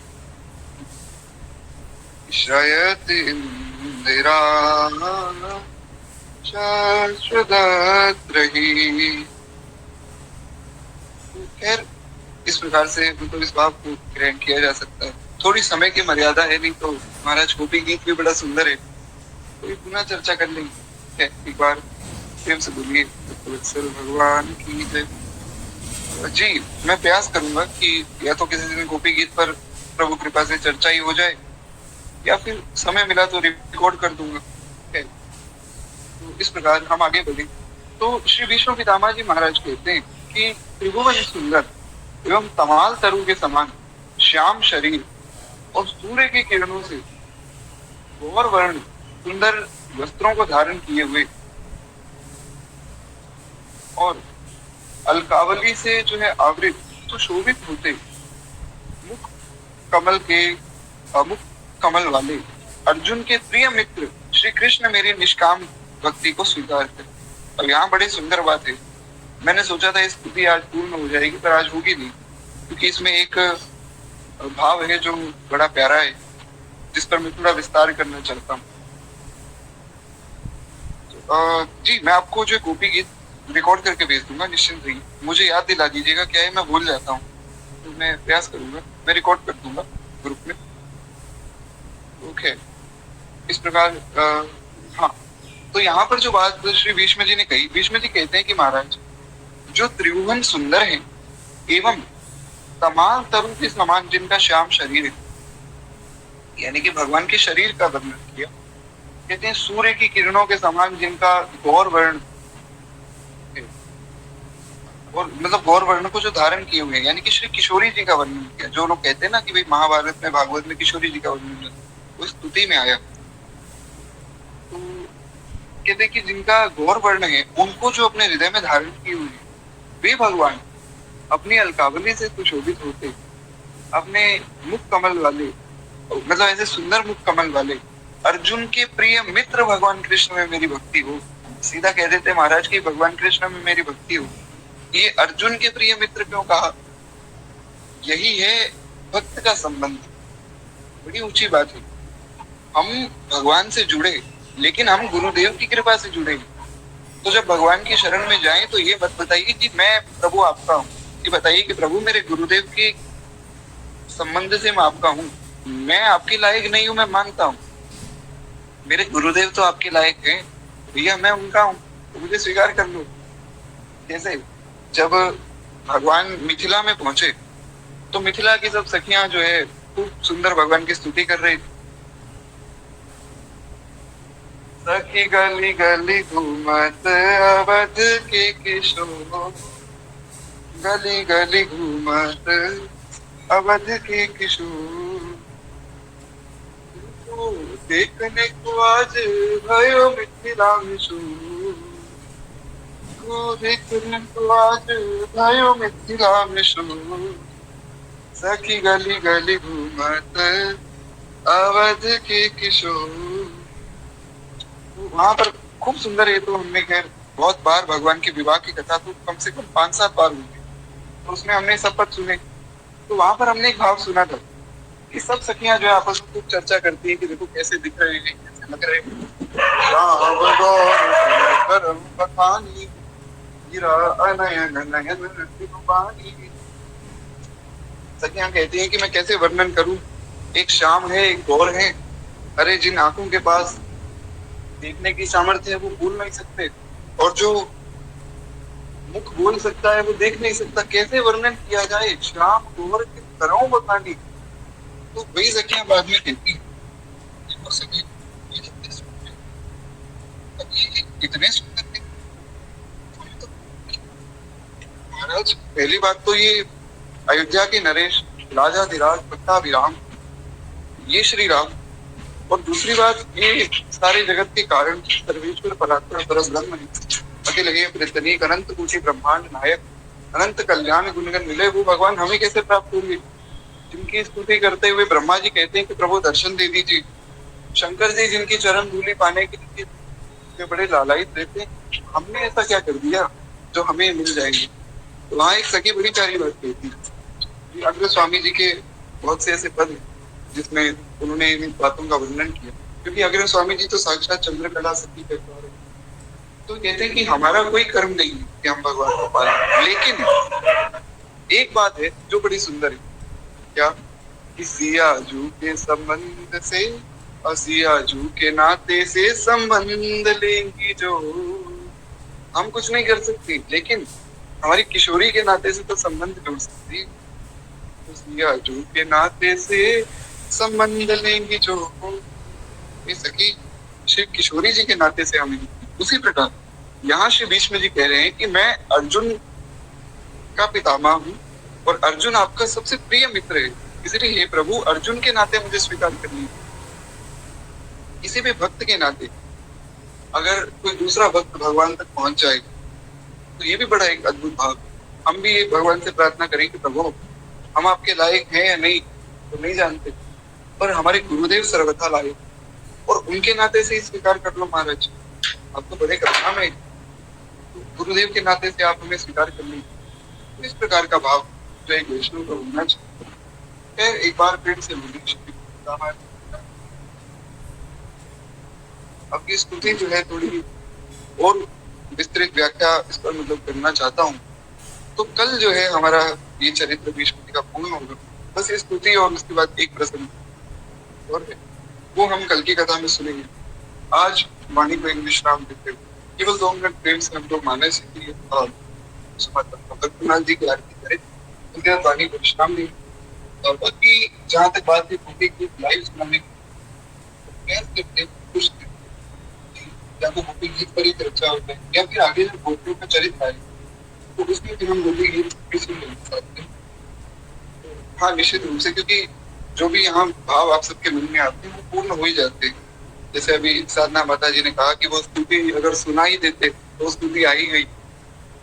श्रयत इंदिरा शाश्वत रही। खैर इस प्रकार से मतलब इस भाव को ग्रहण किया जा सकता है। थोड़ी समय की मर्यादा है, नहीं तो महाराज गोपी गीत भी बड़ा सुंदर है, तो पुनः चर्चा कर लेंगे। एक बार प्रेम से बोलिए भगवान की जय। जी मैं प्रयास करूंगा कि या तो किसी दिन गोपी गीत पर प्रभु कृपा से चर्चा ही हो जाए, या फिर समय मिला तो रिकॉर्ड कर दूंगा। तो इस प्रकार हम आगे बढ़े। तो श्री विष्णु पितामह जी महाराज कहते हैं कि त्रिभुवन सुंदर एवं तमाल तरु के समान श्याम शरीर और सूर्य की किरणों से गौर वर्ण सुंदर वस्त्रों को धारण किए हुए और अलकावली से जो है आवृत सुशोभित होते मुख कमल के मुख कमल वाले अर्जुन के प्रिय मित्र श्री कृष्ण मेरी निष्काम भक्ति को स्वीकार कर। अब यहाँ बड़ी सुंदर बात है, मैंने सोचा था इस स्तुति आज पूर्ण हो जाएगी, पर आज होगी नहीं, क्योंकि इसमें एक भाव है जो बड़ा प्यारा है, जिस पर मैं थोड़ा विस्तार करना चाहता हूँ। जी मैं आपको जो गोपी गीत रिकॉर्ड करके भेज दूंगा, निश्चिंत रहिए। मुझे याद दिला दीजिएगा, क्या है मैं भूल जाता हूँ, तो मैं प्रयास करूंगा, मैं रिकॉर्ड कर दूंगा ग्रुप में। ओके इस प्रकार हाँ, तो यहाँ पर जो बात श्री भीष्म जी ने कही, भीष्म जी कहते हैं कि महाराज जो त्रिभुवन सुंदर है एवं तमाम तरु के समान जिनका श्याम शरीर है, यानी कि भगवान के शरीर का वर्णन किया। कहते हैं सूर्य की किरणों के समान जिनका गौर वर्ण, और मतलब गौर वर्ण को जो धारण किए हुए हैं, यानी कि श्री किशोरी जी का वर्णन किया। जो लोग कहते हैं ना कि भाई महाभारत में भागवत में किशोरी जी का वर्णन वो स्तुति में आया। तो कहते कि जिनका गौर वर्ण है उनको जो अपने हृदय में धारण किए हुए वे भगवान अपनी अलकावली से सुशोभित होते, अपने मुख कमल वाले, मतलब ऐसे सुंदर मुख कमल वाले अर्जुन के प्रिय मित्र भगवान कृष्ण में मेरी भक्ति हो। सीधा कह देते महाराज की भगवान कृष्ण में मेरी भक्ति हो। ये अर्जुन के प्रिय मित्र क्यों कहा? यही है भक्त का संबंध। बड़ी ऊंची बात है, हम भगवान से जुड़े लेकिन हम गुरुदेव की कृपा से जुड़े। तो जब भगवान की शरण में जाएं तो ये मत बताइए कि मैं प्रभु आपका हूँ, ये बताइए कि प्रभु मेरे गुरुदेव के संबंध से मैं आपका हूँ। मैं आपके लायक नहीं हूँ, मैं मानता हूँ, मेरे गुरुदेव तो आपके लायक हैं, भैया मैं उनका हूँ, तो मुझे स्वीकार कर लो। जैसे जब भगवान मिथिला में पहुंचे तो मिथिला की सब सखियां जो है खूब सुंदर भगवान की स्तुति कर रही थी। सखी गली गली घूमत अवध के किशोर, गली गली घूमत अवध के किशोर, देखने को आज भयो मिथिला में शोर, देखने को आज भयो मिथिला में शोर, सखी गली गली घूमत अवध के किशोर। वहां पर खूब सुंदर, ये तो हमने खैर बहुत बार भगवान के विवाह की कथा तो कम से कम 5-7 बार हुई, तो उसमें हमने सब पद सुने। तो वहां पर हमने एक भाव सुना था कि सब सखियां जो है आपस में खूब चर्चा करती है कि देखो कैसे दिख रहे हैं, कैसे लग रहे हैं। राम गौर करम बखानी, गिरा अनयन नयन तिरुबानी। सखियां कहती हैं कि मैं कैसे वर्णन करूं, एक श्याम है एक गौर है, अरे जिन आंखों के पास देखने की सामर्थ्य है वो बोल नहीं सकते, और जो मुख बोल सकता है वो देख नहीं सकता, कैसे वर्णन किया जाए श्याम गौर की तरह बतानी। तो वही सखियां बाद में कहती हैं इतने सुंदर थे। महाराज पहली बात तो ये अयोध्या के नरेश राजाधिराज पट्टाभिराम ये श्री राम, और दूसरी बात ये सारे जगत के कारण सर्वेश्वर परात्पर परब्रह्म अखिल हे प्रतनीक अनंत कोटि ब्रह्मांड नायक अनंत कल्याण गुणगण मिले वो भगवान हमें कैसे प्राप्त होंगे, जिनकी स्तुति करते हुए ब्रह्मा जी कहते हैं कि प्रभु दर्शन दे दीजिए, शंकर जी जिनकी चरण धूलि पाने के लिए बड़े लालायित रहते हैं, हमने ऐसा क्या कर दिया जो हमें मिल जाएंगे। तो वहाँ एक सखी बड़ी प्यारी बात कहती है। अग्र स्वामी जी के बहुत से ऐसे पद हैं जिसमें उन्होंने इन बातों का वर्णन किया, क्योंकि अग्र स्वामी जी तो साक्षात चंद्रकला सती के द्वारा, तो कहते हैं कि हमारा कोई कर्म नहीं है कि हम भगवान को पालें, लेकिन एक बात है जो बड़ी सुंदर है, क्या कि सियाजू के संबंध से और सियाजू के नाते से संबंध लेंगी जो, हम कुछ नहीं कर सकते लेकिन हमारी किशोरी के नाते से तो संबंध जोड़ सकती है। तो सियाजू के नाते से संबंध लेंगी जो, ये सखी श्री किशोरी जी के नाते से हमें। उसी प्रकार यहाँ श्री भीष्म जी कह रहे हैं कि मैं अर्जुन का पितामह हूँ और अर्जुन आपका सबसे प्रिय मित्र है, इसलिए हे प्रभु अर्जुन के नाते मुझे स्वीकार कर लीजिए। किसी भी भक्त के नाते अगर कोई दूसरा भक्त भगवान तक पहुंच जाए तो ये भी बड़ा एक अद्भुत भाव। हम भी ये भगवान से प्रार्थना करें कि प्रभु हम आपके लायक हैं या नहीं तो नहीं जानते, पर हमारे गुरुदेव सर्वथा लायक, और उनके नाते से स्वीकार कर लो महाराज, आप तो बड़े कथा में, तो गुरुदेव के नाते से आप हमें स्वीकार कर लीजिए। तो इस प्रकार का भाव जो एक वैष्णव का होना चाहिए। एक बार फिर से अब की स्तुति जो है थोड़ी और विस्तृत व्याख्या इस पर मतलब करना चाहता हूँ। तो कल जो है हमारा ये चरित्र भीष्म जी का पूर्ण होगा, बस ये स्तुति और उसके बाद एक प्रसंग और है वो हम कल की कथा में सुनेंगे। आज वाणी को एक विश्राम देते हुए केवल 2 मिनट प्रेम से हम लोग माने से भक्तनाथ जी की आरती करें, उनके बाद वाणी को विश्राम दें, और बाकी जहाँ तक बात है भूमि की लाइव सुनाने कुछ या तो गोपी गीत पर ही चर्चा होता है या फिर आगे जो गोपियों का चरित्र आए तो उसमें फिर हम गोपी गीत भी सुन सकते हैं। हाँ निश्चित रूप से, क्योंकि जो भी यहाँ भाव आप सबके मन में आते हैं वो पूर्ण हो ही जाते हैं। जैसे अभी साधना माता जी ने कहा कि वो स्तुति अगर सुना ही देते तो स्तुति आ ही गई,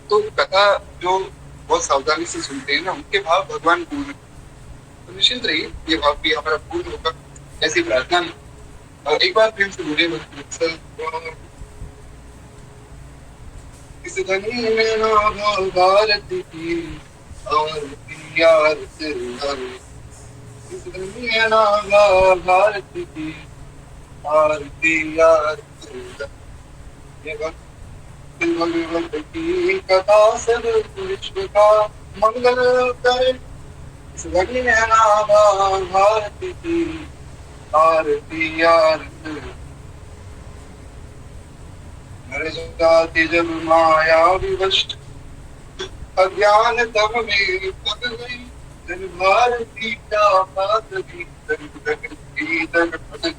तो कथा जो बहुत सावधानी से सुनते हैं ना उनके भाव भगवान पूर्ण, तो निश्चिंत रहिए ये भाव भी हमारा पूर्ण होगा ऐसी प्रार्थना है। और एक बार फिर से बोले इस धनी में भारत की आरती आरती इस धनी में भारत की आरती आरती भगवत की कथा सब विश्व का मंगल करे। इस धनी में भारत की आरती आरती नर जाति जब माया विवश अज्ञान तब में पग गई भारती क्या माधवी धन धन की धन धन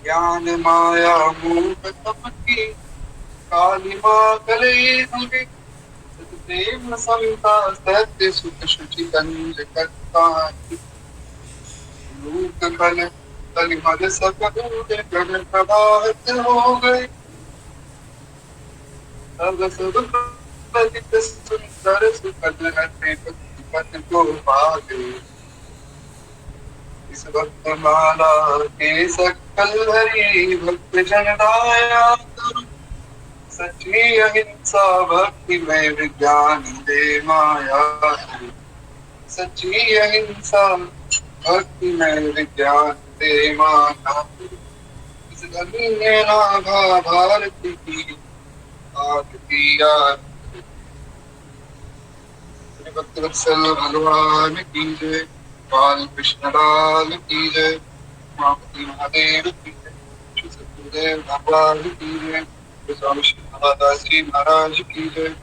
ज्ञान माया मोह तपकी काली माँ कलई दुर्गे प्रेम समता सत्य सुख शुचि कंज करता लोक कल कलिमल सकूट गण प्रभात हो गए सब सब पतित सुंदर सुखद नटे पति को पा गए इस भक्त माला के सकल हरि भक्त जन दाया करो सच्ची अहिंसा भक्ति में विज्ञान दे माया है। सच्ची अहिंसा भक्ति में विज्ञान दे माया है। इस धन्य नाभा भारती की आरती आरती। भक्तवत्सल भगवान की जय। बाल कृष्ण लाल की जय। उमापति महादेव की जय। श्री सत्यदेव भगवान की जय। स्वामी श्री महादास जी महाराज की जय।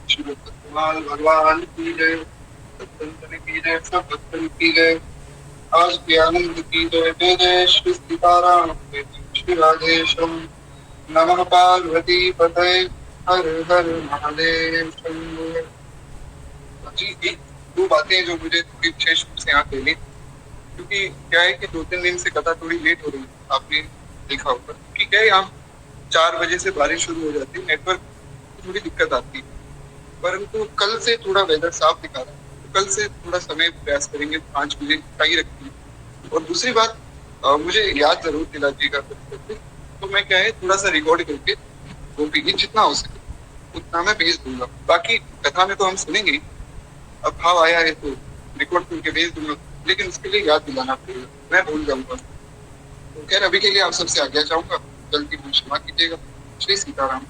श्री भक्तमाल भगवान की जय। सत्संतन की जय। सब भक्तन की जय। आज के आनंद की जय। जय जय श्री सीताराम जय जय श्री राधेश्याम। नमः पार्वती पतये हर हर महादेव शंभो। जी एक दो बातें जो मुझे थोड़ी विशेष रूप से यहाँ कहनी, क्योंकि क्या है कि 2-3 दिन से कथा थोड़ी लेट हो रही है, आपने देखा होगा। क्योंकि क्या है यहाँ 4 बजे से बारिश शुरू हो जाती है, नेटवर्क की थोड़ी दिक्कत आती है, परंतु कल से थोड़ा वेदर साफ दिखा रहा है, तो कल से थोड़ा समय प्रयास करेंगे, 5 बजे टाई रखती है। और दूसरी बात मुझे याद जरूर दिला दिएगा, तो मैं क्या है थोड़ा सा रिकॉर्ड करके वो भी जितना हो सके उतना मैं भेज दूंगा। बाकी कथा में तो हम सुनेंगे, अब भाव आया है तो रिकॉर्ड करके भेज दूंगा, लेकिन उसके लिए याद दिलाना पड़ेगा, मैं भूल जाऊंगा। तो खैर अभी के लिए आप सबसे आज्ञा चाहूंगा, गलती भूल क्षमा कीजिएगा। श्री सीताराम।